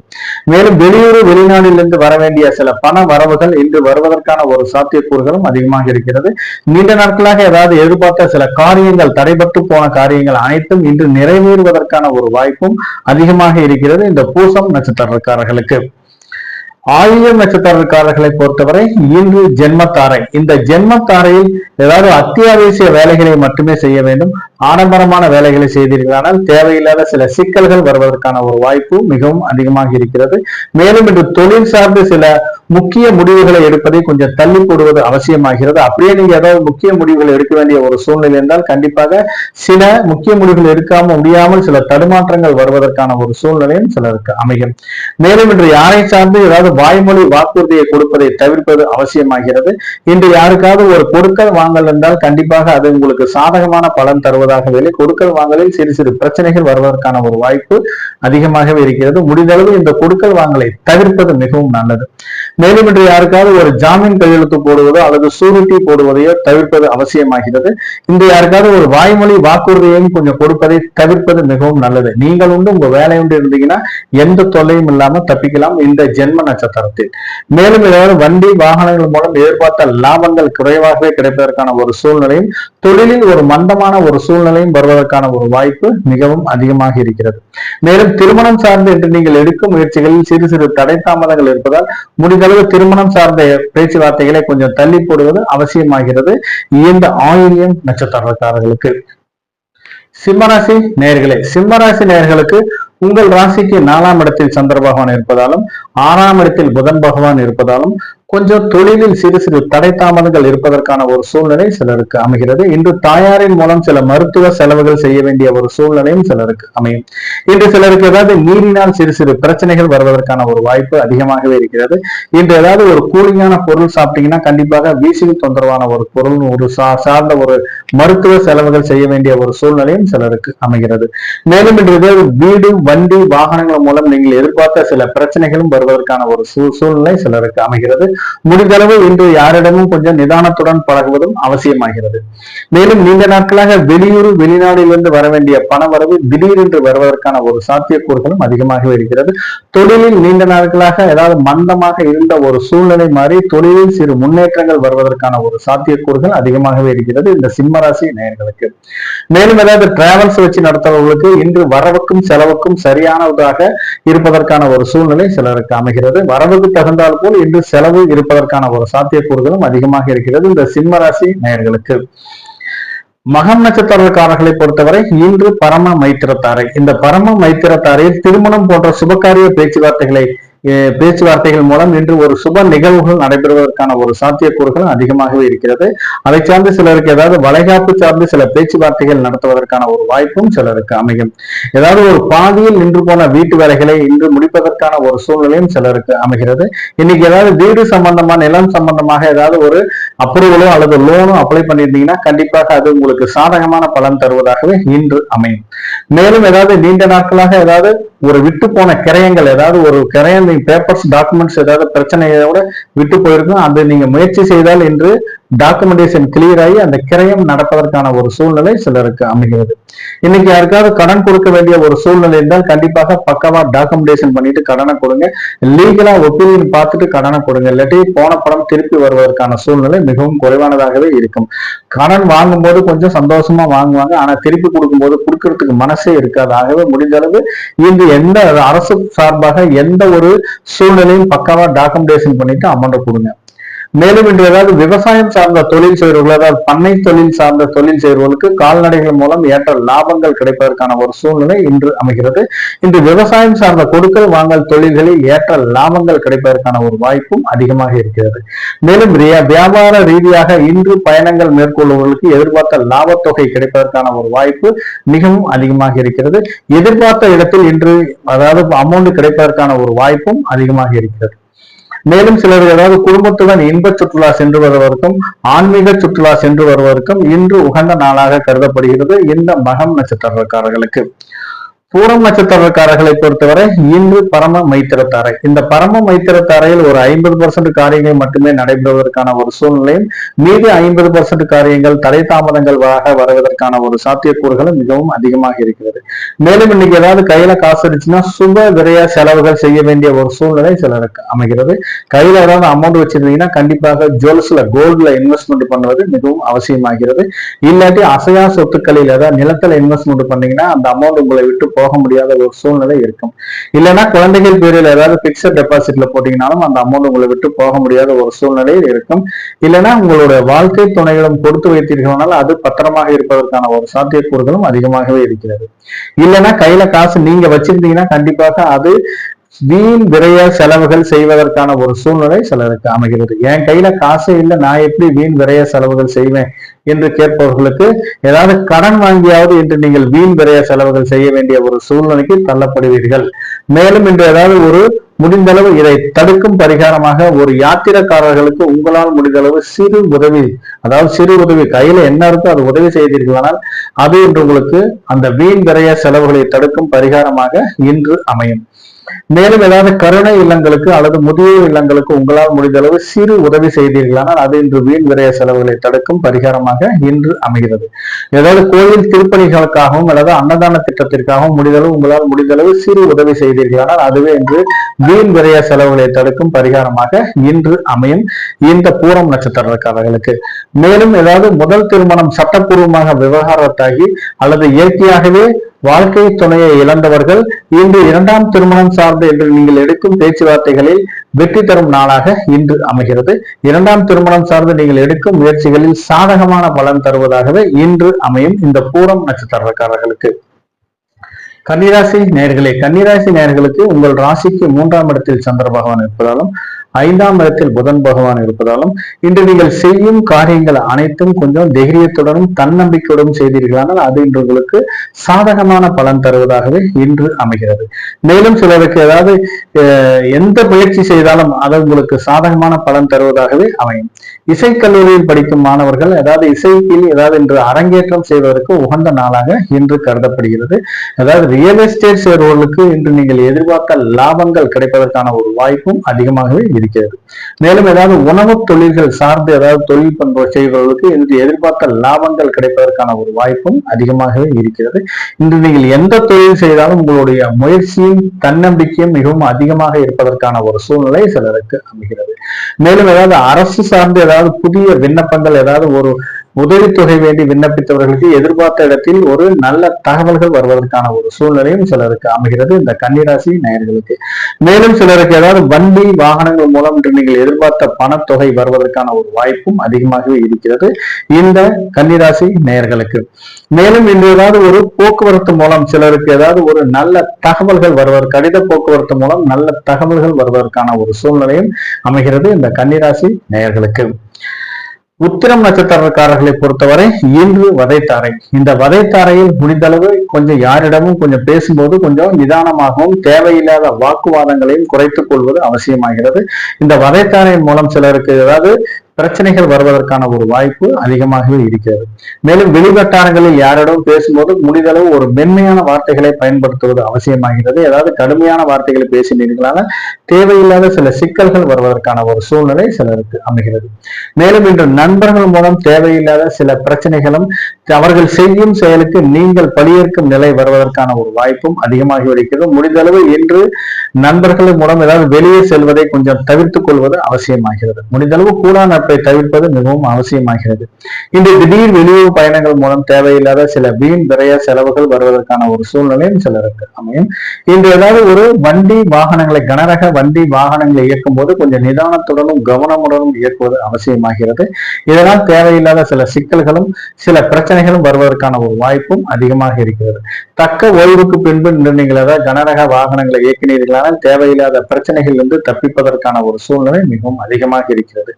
மேலும் வெளியூர் வெளிநாட்டிலிருந்து வர வேண்டிய சில பண வரவுகள் இன்று வருவதற்கான ஒரு சாத்தியக்கூறுகளும் அதிகமாக இருக்கிறது. நீண்ட நாட்களாக ஏதாவது எதிர்பார்த்த சில காரியங்கள் தடைபட்டு போன காரியங்கள் அனைத்தும் இன்று நிறைவேறுவதற்கான ஒரு வாய்ப்பும் அதிகமாக இருக்கிறது இந்த பூசம் நட்சத்திரக்காரர்களுக்கு. ஆயில்யம் நட்சத்திரக்காரர்களை பொறுத்தவரை இன்று ஜென்மத்தாரை. இந்த ஜென்மத்தாரையில் ஏதாவது அத்தியாவசிய வேலைகளை மட்டுமே செய்ய வேண்டும். ஆடம்பரமான வேலைகளை செய்தீர்களானால் தேவையில்லாத சில சிக்கல்கள் வருவதற்கான ஒரு வாய்ப்பு மிகவும் அதிகமாக இருக்கிறது. மேலும் இன்று தொழில் சார்ந்து சில முக்கிய முடிவுகளை எடுப்பதை கொஞ்சம் தள்ளி போடுவது அவசியமாகிறது. அப்படியே நீங்க ஏதாவது முக்கிய முடிவுகள் எடுக்க வேண்டிய ஒரு சூழ்நிலை என்றால் கண்டிப்பாக சில முக்கிய முடிவுகள் எடுக்காம முடியாமல் சில தடுமாற்றங்கள் வருவதற்கான ஒரு சூழ்நிலையும் சிலருக்கு அமையும். மேலும் இன்று யாரை சார்ந்து ஏதாவது வாய்மொழி வாக்குறுதியை கொடுப்பதை தவிர்ப்பது அவசியமாகிறது. இன்று யாருக்காவது ஒரு கொடுக்கல் வாங்கல் என்றால் கண்டிப்பாக அது உங்களுக்கு சாதகமான பலன் தருவதாகவே கொடுக்கல் வாங்கலில் சிறு சிறு பிரச்சனைகள் வருவதற்கான ஒரு வாய்ப்பு அதிகமாகவே இருக்கிறது. முடிந்தளவு இந்த கொடுக்கல் வாங்கலை தவிர்ப்பது மிகவும் நல்லது. மேலும் இன்று யாருக்காவது ஒரு ஜாமீன் கையெழுத்து போடுவதோ அல்லது சூரிட்டி போடுவதையோ தவிர்ப்பது அவசியமாகிறது. இந்த யாருக்காவது ஒரு வாய்மொழி வாக்குறுதியையும் கொஞ்சம் கொடுப்பதை தவிர்ப்பது மிகவும் நல்லது. நீங்கள் உண்டு உங்க வேலை உண்டு இருந்தீங்கன்னா எந்த தொல்லையும் இல்லாம தப்பிக்கலாம் இந்த ஜென்ம நட்சத்திரத்தில். மேலும் ஏதாவது வண்டி வாகனங்கள் மூலம் எதிர்பார்த்த லாபங்கள் குறைவாகவே கிடைப்பதற்கான ஒரு சூழ்நிலையும் தொழிலில் ஒரு மந்தமான ஒரு சூழ்நிலையும் வருவதற்கான ஒரு வாய்ப்பு மிகவும் அதிகமாக இருக்கிறது. மேலும் திருமணம் சார்ந்து என்று நீங்கள் எடுக்கும் முயற்சிகளில் சிறு சிறு தடை தாமதங்கள் இருப்பதால் முடிந்தளவு திருமணம் சார்ந்த பேச்சுவார்த்தைகளை கொஞ்சம் தள்ளி போடுவது அவசியமாகிறது இந்த ஆயில்யம் நட்சத்திரக்காரர்களுக்கு. சிம்மராசி நேயர்களே, சிம்மராசி நேயர்களுக்கு உங்கள் ராசிக்கு 4ஆம் இடத்தில் சந்திர பகவான் இருப்பதாலும் 6ஆம் இடத்தில் புதன் பகவான் இருப்பதாலும் கொஞ்சம் தொழிலில் சிறு சிறு தடை தாமதங்கள் இருப்பதற்கான ஒரு சூழ்நிலை சிலருக்கு அமைகிறது. இன்று தாயாரின் மூலம் சில மருத்துவ செலவுகள் செய்ய வேண்டிய ஒரு சூழ்நிலையும் சிலருக்கு அமையும். இன்று சிலருக்கு ஏதாவது நீரினால் சிறு சிறு பிரச்சனைகள் வருவதற்கான ஒரு வாய்ப்பு அதிகமாகவே இருக்கிறது. இன்று ஏதாவது ஒரு கூலிங்கான பொருள் சாப்பிட்டீங்கன்னா கண்டிப்பாக வீசிங் தொந்தரவான ஒரு பொருள் ஒரு சார்ந்த ஒரு மருத்துவ செலவுகள் செய்ய வேண்டிய ஒரு சூழ்நிலையும் சிலருக்கு அமைகிறது. மேலும் இன்று வீடு வண்டி வாகனங்கள் மூலம் நீங்கள் எதிர்பார்த்த சில பிரச்சனைகளும் வருவதற்கான ஒரு சூழ்நிலை சிலருக்கு அமைகிறது. முடிந்தளவு இன்று யாரிடமும் கொஞ்சம் நிதானத்துடன் பழகுவதும் அவசியமாகிறது. மேலும் நீண்ட நாட்களாக வெளியூர் வெளிநாட்டிலிருந்து வர வேண்டிய பண வரவு திடீரென்று வருவதற்கான ஒரு சாத்தியக்கூறுகளும் அதிகமாகவே இருக்கிறது. தொழிலில் நீண்ட நாட்களாக ஏதாவது மந்தமாக இருந்த ஒரு சூழ்நிலை மாறி தொழிலில் சிறு முன்னேற்றங்கள் வருவதற்கான ஒரு சாத்தியக்கூறுகள் அதிகமாகவே இருக்கிறது இந்த சிம்மராசி நேயர்களுக்கு. மேலும் ஏதாவது டிராவல்ஸ் வச்சு நடத்துபவர்களுக்கு இன்று வரவுக்கும் செலவுக்கும் சரியானதாக இருப்பதற்கான ஒரு சூழ்நிலை சிலருக்கு அமைகிறது. வரவுக்கு தகுந்தால் போல் இன்று செலவு இருப்பதற்கான ஒரு சாத்தியக்கூறுகளும் அதிகமாக இருக்கிறது இந்த சிம்மராசி நேயர்களுக்கு. மகம் நட்சத்திரக்காரர்களை பொறுத்தவரை இன்று பரம மைத்திரத்தாரை. இந்த பரம மைத்திரத்தாரையில் திருமணம் போன்ற சுபகாரிய பேச்சுவார்த்தைகள் மூலம் இன்று ஒரு சுப நிகழ்வுகள் நடைபெறுவதற்கான ஒரு சாத்தியக்கூறுகள் அதிகமாகவே இருக்கிறது. அதை சார்ந்து சிலருக்கு ஏதாவது வளைகாப்பு சார்ந்து சில பேச்சுவார்த்தைகள் நடத்துவதற்கான ஒரு வாய்ப்பும் சிலருக்கு அமையும். ஏதாவது ஒரு பாதியில் நின்று போன வீட்டு வேலைகளை இன்று முடிப்பதற்கான ஒரு சூழ்நிலையும் சிலருக்கு அமைகிறது. இன்னைக்கு ஏதாவது வீடு சம்பந்தமா நிலம் சம்பந்தமாக ஏதாவது ஒரு அப்ரூவலோ அல்லது லோனோ அப்ளை பண்ணியிருந்தீங்கன்னா கண்டிப்பாக அது உங்களுக்கு சாதகமான பலன் தருவதாகவே இன்று அமையும். மேலும் ஏதாவது நீண்ட நாட்களாக ஏதாவது ஒரு விட்டு போன கிரயங்கள் ஏதாவது ஒரு கிரயம் பேப்பர்ஸ் டாக்குமெண்ட்ஸ் ஏதாவது பிரச்சனையோட விட்டு போயிருக்கும் அது நீங்க முயற்சி செய்தால் இன்று டாக்குமெண்டேஷன் கிளியர் ஆகி அந்த கிரயம் நடப்பதற்கான ஒரு சூழ்நிலை சிலருக்கு அமைகிறது. இன்னைக்கு யாருக்காவது கடன் கொடுக்க வேண்டிய ஒரு சூழ்நிலை இருந்தால் கண்டிப்பாக பக்கவா டாக்குமெண்டேஷன் பண்ணிட்டு கடனை கொடுங்க. லீகலா ஒப்பீனியன் பார்த்துட்டு கடனை கொடுங்க. இல்லாட்டி போன படம் திருப்பி வருவதற்கான சூழ்நிலை மிகவும் குறைவானதாகவே இருக்கும். கடன் வாங்கும் போது கொஞ்சம் சந்தோஷமா வாங்குவாங்க, ஆனா திருப்பி கொடுக்கும்போது கொடுக்கறதுக்கு மனசே இருக்காது. ஆகவே முடிந்த அளவு இன்று எந்த அரசு சார்பாக எந்த ஒரு சூழ்நிலையும் பக்காவா டாக்குமெண்டேஷன் பண்ணிட்டு அமௌண்ட் கொடுங்க. மேலும் இன்று ஏதாவது விவசாயம் சார்ந்த தொழில் செய்வர்கள் அதாவது பண்ணை தொழில் சார்ந்த தொழில் செய்வர்களுக்கு கால்நடைகள் மூலம் ஏற்ற லாபங்கள் கிடைப்பதற்கான ஒரு சூழ்நிலை இன்று அமைகிறது. இன்று விவசாயம் சார்ந்த கொடுக்கல் வாங்கல் தொழில்களில் ஏற்ற லாபங்கள் கிடைப்பதற்கான ஒரு வாய்ப்பும் அதிகமாக இருக்கிறது. மேலும் வியாபார ரீதியாக இன்று பயணங்கள் மேற்கொள்பவர்களுக்கு எதிர்பார்த்த லாபத்தொகை கிடைப்பதற்கான ஒரு வாய்ப்பு மிகவும் அதிகமாக இருக்கிறது. எதிர்பார்த்த இடத்தில் இன்று அதாவது அமௌண்ட் கிடைப்பதற்கான ஒரு வாய்ப்பும் அதிகமாக இருக்கிறது. மேலும் சிலர் ஏதாவது குடும்பத்துடன் இன்ப சுற்றுலா சென்று வருவதற்கும் ஆன்மீக சுற்றுலா சென்று வருவதற்கும் இன்று உகந்த நாளாக கருதப்படுகிறது இந்த மகம் நட்சத்திரக்காரர்களுக்கு. பூரம் நட்சத்திரக்காரர்களை பொறுத்தவரை இன்று பரம மைத்திரத்தாரை. இந்த பரம மைத்திரத்தாரையில் ஒரு 50% காரியங்கள் மட்டுமே நடைபெறுவதற்கான ஒரு சூழ்நிலையும் மீது 50% காரியங்கள் தடை தாமதங்கள் வருவதற்கான ஒரு சாத்தியக்கூறுகளும் மிகவும் அதிகமாக இருக்கிறது. மேலும் இன்னைக்கு ஏதாவது கையில காசு இருந்துச்சுன்னா சுப விரைய செலவுகள் செய்ய வேண்டிய ஒரு சூழ்நிலை சிலருக்கு அமைகிறது. கையில ஏதாவது அமௌண்ட் வச்சிருந்தீங்கன்னா கண்டிப்பாக ஜுவல்ஸ்ல கோல்ட்ல இன்வெஸ்ட்மெண்ட் பண்ணுவது மிகவும் அவசியமாகிறது. இல்லாட்டி அசையா சொத்துக்களில் ஏதாவது நிலத்துல இன்வெஸ்ட்மெண்ட் பண்ணீங்கன்னா அந்த அமௌண்ட் உங்களை விட்டு போக முடியாத ஒரு சூழ்நிலை இருக்கும். இல்லைன்னா குழந்தைகள் பேரில் ஏதாவது பிக்சட் டெபாசிட்ல போட்டீங்கன்னாலும் அந்த அமௌண்ட் உங்களை விட்டு போக முடியாத ஒரு சூழ்நிலையில் இருக்கும். இல்லைன்னா உங்களுடைய வாழ்க்கை துணைகளும் கொடுத்து வைத்தீர்களானால் அது பத்திரமாக இருப்பதற்கான ஒரு சாத்தியக்கூறுகளும் அதிகமாகவே இருக்கிறது. இல்லைன்னா கையில காசு நீங்க வச்சிருந்தீங்கன்னா கண்டிப்பாக அது வீண் விரைய செலவுகள் செய்வதற்கான ஒரு சூழ்நிலை சிலருக்கு அமைகிறது. என் கையில காசே இல்லை, நான் எப்படி வீண் விரைய செலவுகள் செய்வேன் என்று கேட்பவர்களுக்கு ஏதாவது கடன் வாங்கியாவது இன்று நீங்கள் வீண் விரைய செலவுகள் செய்ய வேண்டிய ஒரு சூழ்நிலைக்கு தள்ளப்படுவீர்கள். மேலும் இன்று ஏதாவது ஒரு முடிந்தளவு இதை தடுக்கும் பரிகாரமாக ஒரு யாத்திரைக்காரர்களுக்கு உங்களால் முடிந்தளவு சிறு உதவி, அதாவது சிறு உதவி கையில என்ன இருக்கோ அது உதவி செய்தீர்களானால் அது இன்று உங்களுக்கு அந்த வீண் விரைய செலவுகளை தடுக்கும் பரிகாரமாக இன்று அமையும். மேலும் ஏதாவது கருணை இல்லங்களுக்கு அல்லது முதியோர் இல்லங்களுக்கு உங்களால் முடிந்தளவு சிறு உதவி செய்தீர்களானால் அது இன்று வீண் விரைய செலவுகளை தடுக்கும் பரிகாரமாக இன்று அமைகிறது. ஏதாவது கோயில் திருப்பணிகளுக்காகவும் அல்லது அன்னதான திட்டத்திற்காகவும் முடிந்தளவு உங்களால் முடிந்தளவு சிறு உதவி செய்தீர்களானால் அதுவே இன்று வீண் விரைய செலவுகளை தடுக்கும் பரிகாரமாக இன்று அமையும் இந்த பூரம் நட்சத்திரக்காரர்களுக்கு. மேலும் ஏதாவது முதல் திருமணம் சட்டப்பூர்வமாக விவகாரத்தாகி அல்லது இயற்கையாகவே வாழ்க்கை துணையை இழந்தவர்கள் இன்று இரண்டாம் திருமணம் சார்ந்து என்று நீங்கள் எடுக்கும் பேச்சுவார்த்தைகளில் வெற்றி தரும் நாளாக இன்று அமைகிறது. இரண்டாம் திருமணம் சார்ந்து நீங்கள் எடுக்கும் முயற்சிகளில் சாதகமான பலன் தருவதாகவே இன்று அமையும் இந்த பூரம் நட்சத்திரக்காரர்களுக்கு. கன்னிராசி நேயர்களே, கன்னிராசி நேயர்களுக்கு உங்கள் ராசிக்கு 3ஆம் இடத்தில் சந்திர பகவான் இருப்பதாலும் 5ஆம் இடத்தில் புதன் பகவான் இருப்பதாலும் இன்று நீங்கள் செய்யும் காரியங்கள் அனைத்தும் கொஞ்சம் தைரியத்துடனும் தன்னம்பிக்கையுடன் செய்தீர்களானால் அது இன்று உங்களுக்கு சாதகமான பலன் தருவதாகவே இன்று அமைகிறது. மேலும் சிலருக்கு ஏதாவது எந்த முயற்சி செய்தாலும் அது உங்களுக்கு சாதகமான பலன் தருவதாகவே அமையும். இசைக்கல்லூரியில் படிக்கும் மாணவர்கள் ஏதாவது இசையில் ஏதாவது இன்று அரங்கேற்றம் செய்வதற்கு உகந்த நாளாக இன்று கருதப்படுகிறது. அதாவது ரியல் எஸ்டேட் சேர்வர்களுக்கு இன்று நீங்கள் எதிர்பார்த்த லாபங்கள் கிடைப்பதற்கான ஒரு வாய்ப்பும் அதிகமாகவே இருக்கிறது. மேலும் ஏதாவது உணவு தொழில்கள் சார்ந்து ஏதாவது தொழில் பண்பு செய்பவர்களுக்கு இன்று எதிர்பார்த்த லாபங்கள் கிடைப்பதற்கான ஒரு வாய்ப்பும் அதிகமாகவே இருக்கிறது. இன்று நீங்கள் எந்த தொழில் செய்தாலும் உங்களுடைய முயற்சியும் தன்னம்பிக்கையும் மிகவும் அதிகமாக இருப்பதற்கான ஒரு சூழ்நிலை சிலருக்கு அமைகிறது. மேலும் ஏதாவது அரசு சார்ந்து ஏதாவது புதிய விண்ணப்பங்கள் ஏதாவது ஒரு உதவித்தொகை வேண்டி விண்ணப்பித்தவர்களுக்கு எதிர்பார்த்த இடத்தில் ஒரு நல்ல தகவல்கள் வருவதற்கான ஒரு சூழ்நிலையும் சிலருக்கு அமைகிறது இந்த கன்னிராசி நேயர்களுக்கு. மேலும் சிலருக்கு ஏதாவது வண்டி வாகனங்கள் மூலம் இன்று நீங்கள் எதிர்பார்த்த பணத்தொகை வருவதற்கான ஒரு வாய்ப்பும் அதிகமாகவே இருக்கிறது இந்த கன்னிராசி நேயர்களுக்கு. மேலும் இன்று ஏதாவது ஒரு போக்குவரத்து மூலம் சிலருக்கு ஏதாவது ஒரு நல்ல தகவல்கள் வருவதற்கு, கடித போக்குவரத்து மூலம் நல்ல தகவல்கள் வருவதற்கான ஒரு சூழ்நிலையும் அமைகிறது இந்த கன்னிராசி நேயர்களுக்கு. உத்திரம் நட்சத்திரக்காரர்களை பொறுத்தவரை இன்று வதைத்தாரை. இந்த வதைத்தாரையில் முடிந்தளவு கொஞ்சம் யாரிடமும் கொஞ்சம் பேசும்போது கொஞ்சம் நிதானமாகவும் தேவையில்லாத வாக்குவாதங்களையும் குறைத்துக் கொள்வது அவசியமாகிறது. இந்த வதைத்தாரையின் மூலம் சிலருக்கு ஏதாவது பிரச்சனைகள் வருவதற்கான ஒரு வாய்ப்பு அதிகமாகவே இருக்கிறது. மேலும் வெளிவட்டாரங்களில் யாரிடம் பேசும்போது முடிந்தளவு ஒரு மென்மையான வார்த்தைகளை பயன்படுத்துவது அவசியமாகிறது. ஏதாவது கடுமையான வார்த்தைகளை பேசினீர்களான தேவையில்லாத சில சிக்கல்கள் வருவதற்கான ஒரு சூழ்நிலை சிலருக்கு அமைகிறது. மேலும் இன்று நண்பர்கள் மூலம் தேவையில்லாத சில பிரச்சனைகளும் அவர்கள் செய்யும் செயலுக்கு நீங்கள் பழியேற்கும் நிலை வருவதற்கான ஒரு வாய்ப்பும் அதிகமாகி இருக்கிறது. முடிந்தளவு இன்று நண்பர்கள் மூலம் ஏதாவது வெளியே செல்வதை கொஞ்சம் தவிர்த்துக் கொள்வது அவசியமாகிறது. முடிந்தளவு கூட தவிர்ப்பது மிகவும் அவசியமாகிறது. இந்த திடீர் வெளியூர் பயணங்கள் மூலம் தேவையில்லாத சில வீண் விரைய செலவுகள் வருவதற்கான ஒரு சூழ்நிலையும் சிலருக்கு அமையும். இன்று ஏதாவது ஒரு வண்டி வாகனங்களை, கனரக வண்டி வாகனங்களை இயக்கும் போது கொஞ்சம் நிதானத்துடனும் கவனமுடனும் இயக்குவது அவசியமாகிறது. இதனால் தேவையில்லாத சில சிக்கல்களும் சில பிரச்சனைகளும் வருவதற்கான ஒரு வாய்ப்பும் அதிகமாக இருக்கிறது. தக்க ஓய்வுக்கு பின்பு இன்று நீங்கள் ஏதாவது கனரக வாகனங்களை இயக்கினீர்களானால் தேவையில்லாத பிரச்சனைகள் இருந்து தப்பிப்பதற்கான ஒரு சூழ்நிலை மிகவும் அதிகமாக இருக்கிறது.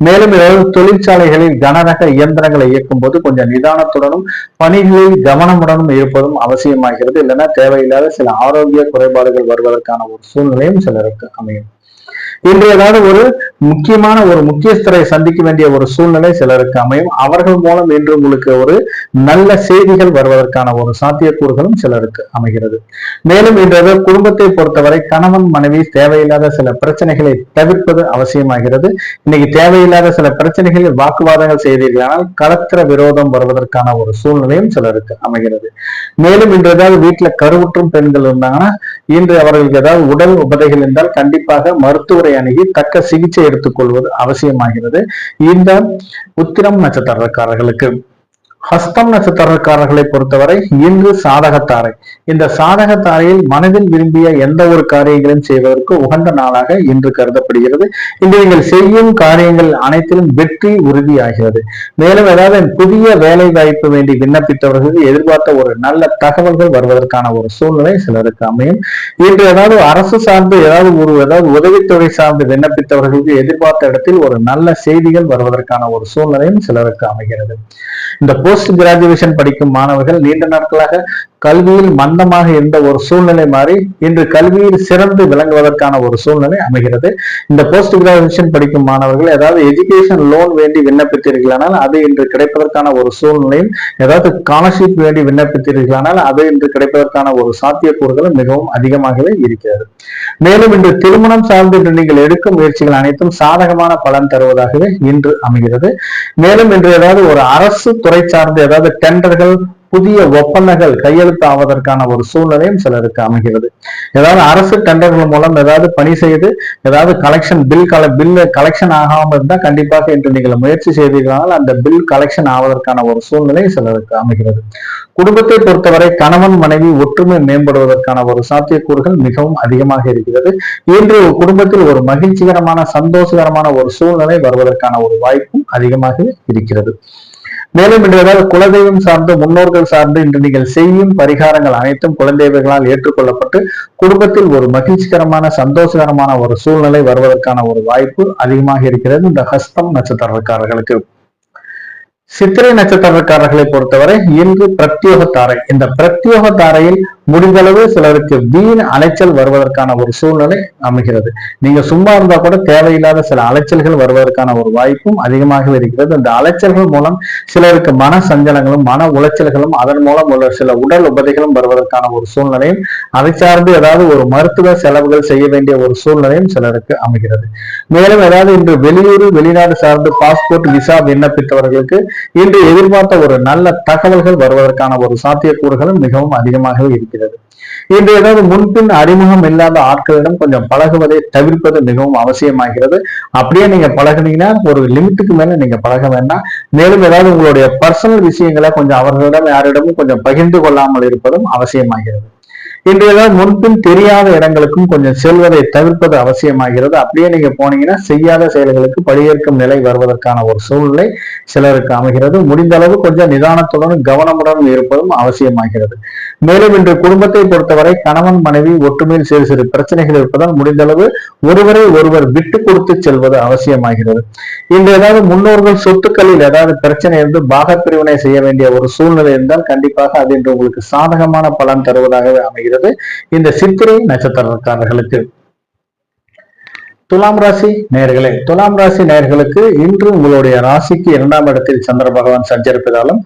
மேலும் தொழிற்சாலைகளில் கனரக இயந்திரங்களை இயக்கும் போது கொஞ்சம் நிதானத்துடனும் பணிகளில் கவனமுடனும் இருப்பதும் அவசியமாகிறது. இல்லைன்னா தேவையில்லாத சில ஆரோக்கிய குறைபாடுகள் வருவதற்கான ஒரு சூழ்நிலையும் சிலருக்கு அமையும். இன்று ஏதாவது ஒரு முக்கியமான ஒரு முக்கியஸ்தரை சந்திக்க வேண்டிய ஒரு சூழ்நிலை சிலருக்கு அமையும். அவர்கள் மூலம் இன்று உங்களுக்கு ஒரு நல்ல செய்திகள் வருவதற்கான ஒரு சாத்தியக்கூறுகளும் சிலருக்கு அமைகிறது. மேலும் இன்றைய குடும்பத்தை பொறுத்தவரை கணவன் மனைவி தேவையில்லாத சில பிரச்சனைகளை தவிர்ப்பது அவசியமாகிறது. இன்னைக்கு தேவையில்லாத சில பிரச்சனைகளில் வாக்குவாதங்கள் செய்தீர்களானால் களத்திர விரோதம் வருவதற்கான ஒரு சூழ்நிலையும் சிலருக்கு அமைகிறது. மேலும் இன்று ஏதாவது வீட்டுல கருவுற்றும் பெண்கள் இருந்தாங்கன்னா இன்று அவர்களுக்கு ஏதாவது உடல் உபதைகள் இருந்தால் கண்டிப்பாக மருத்துவரை அணுகி தக்க சிகிச்சை எடுத்துக் கொள்வது அவசியமாகிறது இந்த உத்திரம் நட்சத்திரக்காரர்களுக்கு. ஹஸ்தம் நட்சத்திரக்காரர்களை பொறுத்தவரை இன்று சாதகத்தாரை. இந்த சாதகத்தாரையில் மனதில் விரும்பிய எந்த ஒரு காரியங்களையும் செய்வதற்கு உகந்த நாளாக இன்று கருதப்படுகிறது. இன்று நீங்கள் செய்யும் காரியங்கள் அனைத்திலும் வெற்றி உறுதியாகிறது. மேலும் ஏதாவது புதிய வேலை வாய்ப்பு வேண்டி விண்ணப்பித்தவர்களுக்கு எதிர்பார்த்த ஒரு நல்ல தகவல்கள் வருவதற்கான ஒரு சூழ்நிலை சிலருக்கு அமையும். இன்று ஏதாவது அரசு சார்ந்து ஏதாவது உதவித்தொகை சார்ந்து விண்ணப்பித்தவர்களுக்கு எதிர்பார்த்த இடத்தில் ஒரு நல்ல செய்திகள் வருவதற்கான ஒரு சூழ்நிலையும் சிலருக்கு அமைகிறது. இந்த போஸ்ட் கிராஜுவேஷன் படிக்கும் மாணவர்கள் நீண்ட நாட்களாக கல்வியில் மந்தமாக இருந்த ஒரு சூழ்நிலை மாறி இன்று கல்வியில் சிறந்து விளங்குவதற்கான ஒரு சூழ்நிலை அமைகிறது. இந்த போஸ்ட் கிராஜுவேஷன் படிக்கும் மாணவர்கள் ஏதாவது எஜுகேஷன் லோன் வேண்டி விண்ணப்பித்தீர்களானால் அது இன்று கிடைப்பதற்கான ஒரு சூழ்நிலையும், ஏதாவது ஸ்காலர்ஷிப் வேண்டி விண்ணப்பித்தீர்களானால் அது இன்று கிடைப்பதற்கான ஒரு சாத்தியக்கூறுகளும் மிகவும் அதிகமாகவே இருக்கிறது. மேலும் இன்று திருமணம் சார்ந்து இன்று நீங்கள் எடுக்கும் முயற்சிகள் அனைத்தும் சாதகமான பலன் தருவதாகவே இன்று அமைகிறது. மேலும் இன்று ஏதாவது ஒரு அரசு துறை சார்ந்து ஏதாவது டெண்டர்கள், புதிய ஒப்பந்தங்கள் கையெழுத்து ஆவதற்கான ஒரு சூழ்நிலையும் சிலருக்கு அமைகிறது. ஏதாவது அரசு டெண்டர்கள் மூலம் ஏதாவது பணி செய்து ஏதாவது பில் கலெக்ஷன் ஆகாமல் இருந்தால் கண்டிப்பாக இன்று நீங்கள் முயற்சி செய்தீர்களால் அந்த பில் கலெக்ஷன் ஆவதற்கான ஒரு சூழ்நிலை சிலருக்கு அமைகிறது. குடும்பத்தை பொறுத்தவரை கணவன் மனைவி ஒற்றுமை மேம்படுவதற்கான ஒரு சாத்தியக்கூறுகள் மிகவும் அதிகமாக இருக்கிறது. இன்று குடும்பத்தில் ஒரு மகிழ்ச்சிகரமான சந்தோஷகரமான ஒரு சூழ்நிலை வருவதற்கான ஒரு வாய்ப்பும் அதிகமாக இருக்கிறது. மேலும் இன்று ஏதாவது குலதெய்வம் சார்ந்து முன்னோர்கள் சார்ந்து இன்று நீங்கள் செய்யும் பரிகாரங்கள் அனைத்தும் குலதெய்வங்களால் ஏற்றுக்கொள்ளப்பட்டு குடும்பத்தில் ஒரு மகிழ்ச்சிகரமான சந்தோஷகரமான ஒரு சூழ்நிலை வருவதற்கான ஒரு வாய்ப்பு அதிகமாக இருக்கிறது இந்த ஹஸ்தம் நட்சத்திரக்காரர்களுக்கு. சித்திரை நட்சத்திரக்காரர்களை பொறுத்தவரை இன்று பிரத்யோக தாரை. இந்த பிரத்யோக தாரையில் முடிந்தளவு சிலருக்கு வீண் அலைச்சல் வருவதற்கான ஒரு சூழ்நிலை அமைகிறது. நீங்க சும்மா இருந்தா கூட தேவையில்லாத சில அலைச்சல்கள் வருவதற்கான ஒரு வாய்ப்பும் அதிகமாக இருக்கிறது. இந்த அலைச்சல்கள் மூலம் சிலருக்கு மன சஞ்சலங்களும் மன உளைச்சல்களும் அதன் மூலம் உள்ள சில உடல் உபதைகளும் வருவதற்கான ஒரு சூழ்நிலையும், அதை சார்ந்து ஏதாவது ஒரு மருத்துவ செலவுகள் செய்ய வேண்டிய ஒரு சூழ்நிலையும் சிலருக்கு அமைகிறது. மேலும் ஏதாவது இன்று வெளியூர் வெளிநாடு சார்ந்து பாஸ்போர்ட் விசா விண்ணப்பித்தவர்களுக்கு இன்று எதிர்பார்த்த ஒரு நல்ல தகவல்கள் வருவதற்கான ஒரு சாத்தியக்கூறுகளும் மிகவும் அதிகமாகவே இருக்கிறது. இன்று ஏதாவது முன்பின் அறிமுகம் இல்லாத ஆட்களிடம் கொஞ்சம் பழகுவதை தவிர்ப்பது மிகவும் அவசியமாகிறது. அப்படியே நீங்க பழகுனீங்கன்னா ஒரு லிமிட்டுக்கு மேல நீங்க பழக வேண்டாம். மேலும் ஏதாவது உங்களுடைய பர்சனல் விஷயங்களை கொஞ்சம் அவர்களிடம் யாரிடமும் கொஞ்சம் பகிர்ந்து கொள்ளாமல் இருப்பதும் அவசியமாகிறது. இன்று ஏதாவது முன்பின் தெரியாத இடங்களுக்கும் கொஞ்சம் செல்வதை தவிர்ப்பது அவசியமாகிறது. அப்படியே நீங்க போனீங்கன்னா செய்யாத செயல்களுக்கு பழியேற்கும் நிலை வருவதற்கான ஒரு சூழ்நிலை சிலருக்கு அமைகிறது. முடிந்த அளவு கொஞ்சம் நிதானத்துடன் கவனமுடன் இருப்பதும் அவசியமாகிறது. மேலும் இன்று குடும்பத்தை பொறுத்தவரை கணவன் மனைவி ஒற்றுமையில் சிறு சிறு பிரச்சனைகள் இருப்பதால் முடிந்தளவு ஒருவரை ஒருவர் விட்டு கொடுத்து செல்வது அவசியமாகிறது. இன்று ஏதாவது முன்னோர்கள் சொத்துக்களில் ஏதாவது பிரச்சனை இருந்து பாகப்பிரிவினை செய்ய வேண்டிய ஒரு சூழ்நிலை இருந்தால் கண்டிப்பாக அது இன்று உங்களுக்கு சாதகமான பலன் தருவதாகவே அமைகிறது இந்த சித்திரை நட்சத்திரக்காரர்களுக்கு. துலாம் ராசி நேயர்களே, துலாம் ராசி நேயர்களுக்கு இன்று உங்களுடைய ராசிக்கு 2ஆம் இடத்தில் சந்திர பகவான் சஞ்சரிப்பதாலும்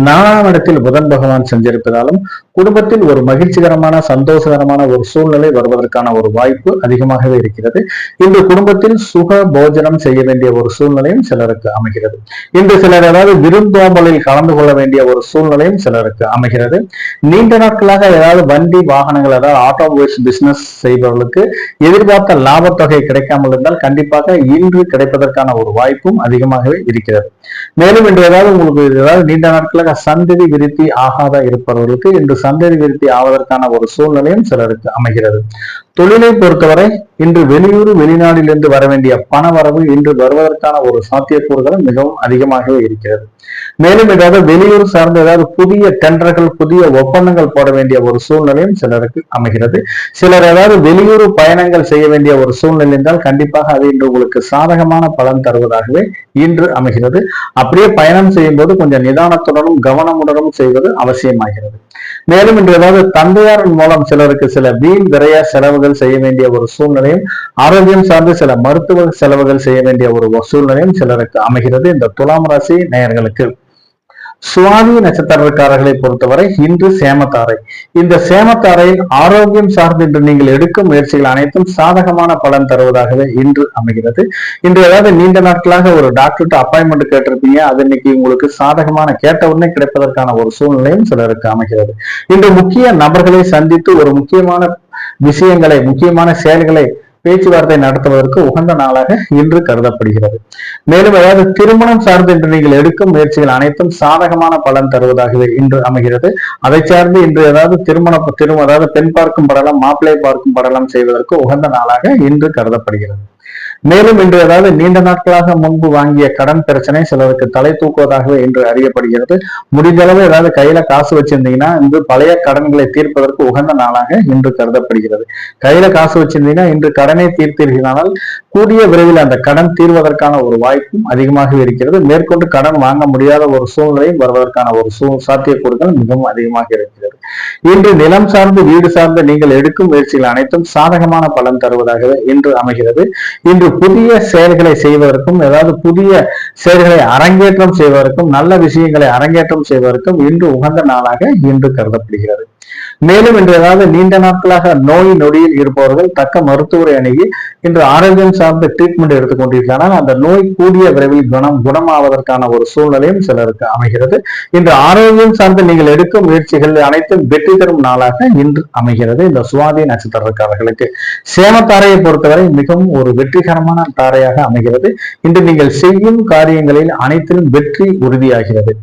4ஆம் இடத்தில் புதன் பகவான் சஞ்சரிப்பதாலும் குடும்பத்தில் ஒரு மகிழ்ச்சிகரமான சந்தோஷகரமான ஒரு சூழ்நிலை வருவதற்கான ஒரு வாய்ப்பு அதிகமாகவே இருக்கிறது. இன்று குடும்பத்தில் சுக போஜனம் செய்ய வேண்டிய ஒரு சூழ்நிலையும் சிலருக்கு அமைகிறது. இன்று சிலர் ஏதாவது விருந்தோம்பலில் கலந்து கொள்ள வேண்டிய ஒரு சூழ்நிலையும் சிலருக்கு அமைகிறது. நீண்ட நாட்களாக ஏதாவது வண்டி வாகனங்கள் ஏதாவது ஆட்டோமொபைல்ஸ் பிசினஸ் செய்பவர்களுக்கு எதிர்பார்த்த லாபத்தொகை கிடைக்காமல் இருந்தால் கண்டிப்பாக இன்று கிடைப்பதற்கான ஒரு வாய்ப்பும் அதிகமாகவே இருக்கிறது. மேலும் இன்று ஏதாவது உங்களுக்கு ஏதாவது நீண்ட நாட்களாக சந்ததி விருத்தி ஆகாத இருப்பவர்களுக்கு இன்று சந்ததி விருத்தி ஆவதற்கான ஒரு சூழ்நிலையும் சிலருக்கு அமைகிறது. தொழிலை பொறுத்தவரை இன்று வெளியூர் வெளிநாட்டிலிருந்து வர வேண்டிய பண வரவு இன்று வருவதற்கான ஒரு சாத்தியக்கூறுகளும் மிகவும் அதிகமாகவே இருக்கிறது. மேலும் ஏதாவது வெளியூர் சார்ந்த ஏதாவது புதிய டெண்டர்கள் புதிய ஒப்பந்தங்கள் போட வேண்டிய ஒரு சூழ்நிலையும் சிலருக்கு அமைகிறது. சிலர் ஏதாவது வெளியூர் பயணங்கள் செய்ய வேண்டிய ஒரு சூழ்நிலை இருந்தால் கண்டிப்பாக அது இன்று உங்களுக்கு சாதகமான பலன் தருவதாகவே இன்று அமைகிறது. அப்படியே பயணம் செய்யும் போது கொஞ்சம் நிதானத்துடனும் கவனமுடனும் செய்வது அவசியமாகிறது. மேலும் இன்று ஏதாவது தந்தையாரின் மூலம் சிலருக்கு சில வீண் விரைய செலவுகள் செய்ய வேண்டிய ஒரு சூழ்நிலையும் ஆரோக்கியம் சார்ந்து சில மருத்துவ செலவுகள் செய்ய வேண்டிய ஒரு சூழ்நிலையும் சிலருக்கு அமைகிறது. இந்த துலாம் ராசி நேயர்களுக்கு. சுவாதி நட்சத்திரக்காரர்களை பொறுத்தவரை இன்று சேமத்தாரை. இந்த சேமத்தாரையில் ஆரோக்கியம் சார்ந்து இன்று நீங்கள் எடுக்கும் முயற்சிகள் அனைத்தும் சாதகமான பலன் தருவதாகவே இன்று அமைகிறது. இன்று ஏதாவது நீண்ட நாட்களாக ஒரு டாக்டர்கிட்ட அப்பாயின்மெண்ட் கேட்டிருப்பீங்க, அது இன்னைக்கு உங்களுக்கு சாதகமான கேட்ட உடனே கிடைப்பதற்கான ஒரு சூழ்நிலையும் சிலருக்கு அமைகிறது. இன்று முக்கிய நபர்களை சந்தித்து ஒரு முக்கியமான விஷயங்களை முக்கியமான செயல்களை பேச்சுவார்த்தை நடத்துவதற்கு உகந்த நாளாக இன்று கருதப்படுகிறது. மேலும் ஏதாவது திருமணம் சார்ந்து இன்று நீங்கள் எடுக்கும் முயற்சிகள் அனைத்தும் சாதகமான பலன் தருவதாகவே இன்று அமைகிறது. அதை சார்ந்து இன்று ஏதாவது அதாவது பெண் பார்க்கும் படலம், மாப்பிள்ளை பார்க்கும் படலம் செய்வதற்கு உகந்த நாளாக இன்று கருதப்படுகிறது. மேலும் இன்று ஏதாவது நீண்ட நாட்களாக முன்பு வாங்கிய கடன் பிரச்சனை சிலருக்கு தலை தூக்குவதாகவே இன்று அறியப்படுகிறது. முடிந்தளவு ஏதாவது கையில காசு வச்சிருந்தீங்கன்னா இன்று பழைய கடன்களை தீர்ப்பதற்கு உகந்த நாளாக இன்று கருதப்படுகிறது. கையில காசு வச்சிருந்தீங்கன்னா இன்று கடனை தீர்த்தீர்களானால் கூடிய விரைவில் அந்த கடன் தீர்வதற்கான ஒரு வாய்ப்பும் அதிகமாக இருக்கிறது. மேற்கொண்டு கடன் வாங்க முடியாத ஒரு சூழ்நிலையும் வருவதற்கான ஒரு சாத்தியக்கூறுகள் மிகவும் அதிகமாக இருக்கிறது. இன்று நிலம் சார்ந்து வீடு சார்ந்து நீங்கள் எடுக்கும் முயற்சிகள் அனைத்தும் சாதகமான பலன் தருவதாகவே இன்று அமைகிறது. இன்று புதிய செயல்களை செய்வதற்கும் ஏதாவது புதிய செயல்களை அரங்கேற்றம் செய்வதற்கும் நல்ல விஷயங்களை அரங்கேற்றம் செய்வதற்கும் இன்று உகந்த நாளாக இன்று கருதப்படுகிறது. மேலும் இன்று ஏதாவது நீண்ட நாட்களாக நோய் நொடியில் இருப்பவர்கள் தக்க மருத்துவரை அணுகி இன்று ஆரோக்கியம் சார்ந்த ட்ரீட்மெண்ட் எடுத்துக்கொண்டிருக்கிறார்கள். அந்த நோய் கூடிய விரைவில் குணமாவதற்கான ஒரு சூழ்நிலையும் சிலருக்கு அமைகிறது. இன்று ஆரோக்கியம் சார்ந்து நீங்கள் எடுக்கும் முயற்சிகள் அனைத்தும் வெற்றி தரும் நாளாக இன்று அமைகிறது. இந்த சுவாதி நட்சத்திரக்காரர்களுக்கு சேமத்தாரையை பொறுத்தவரை மிகவும் ஒரு வெற்றிகரமான தாரையாக அமைகிறது. இன்று நீங்கள் செய்யும் காரியங்களில் அனைத்திலும் வெற்றி உறுதியாகிறது.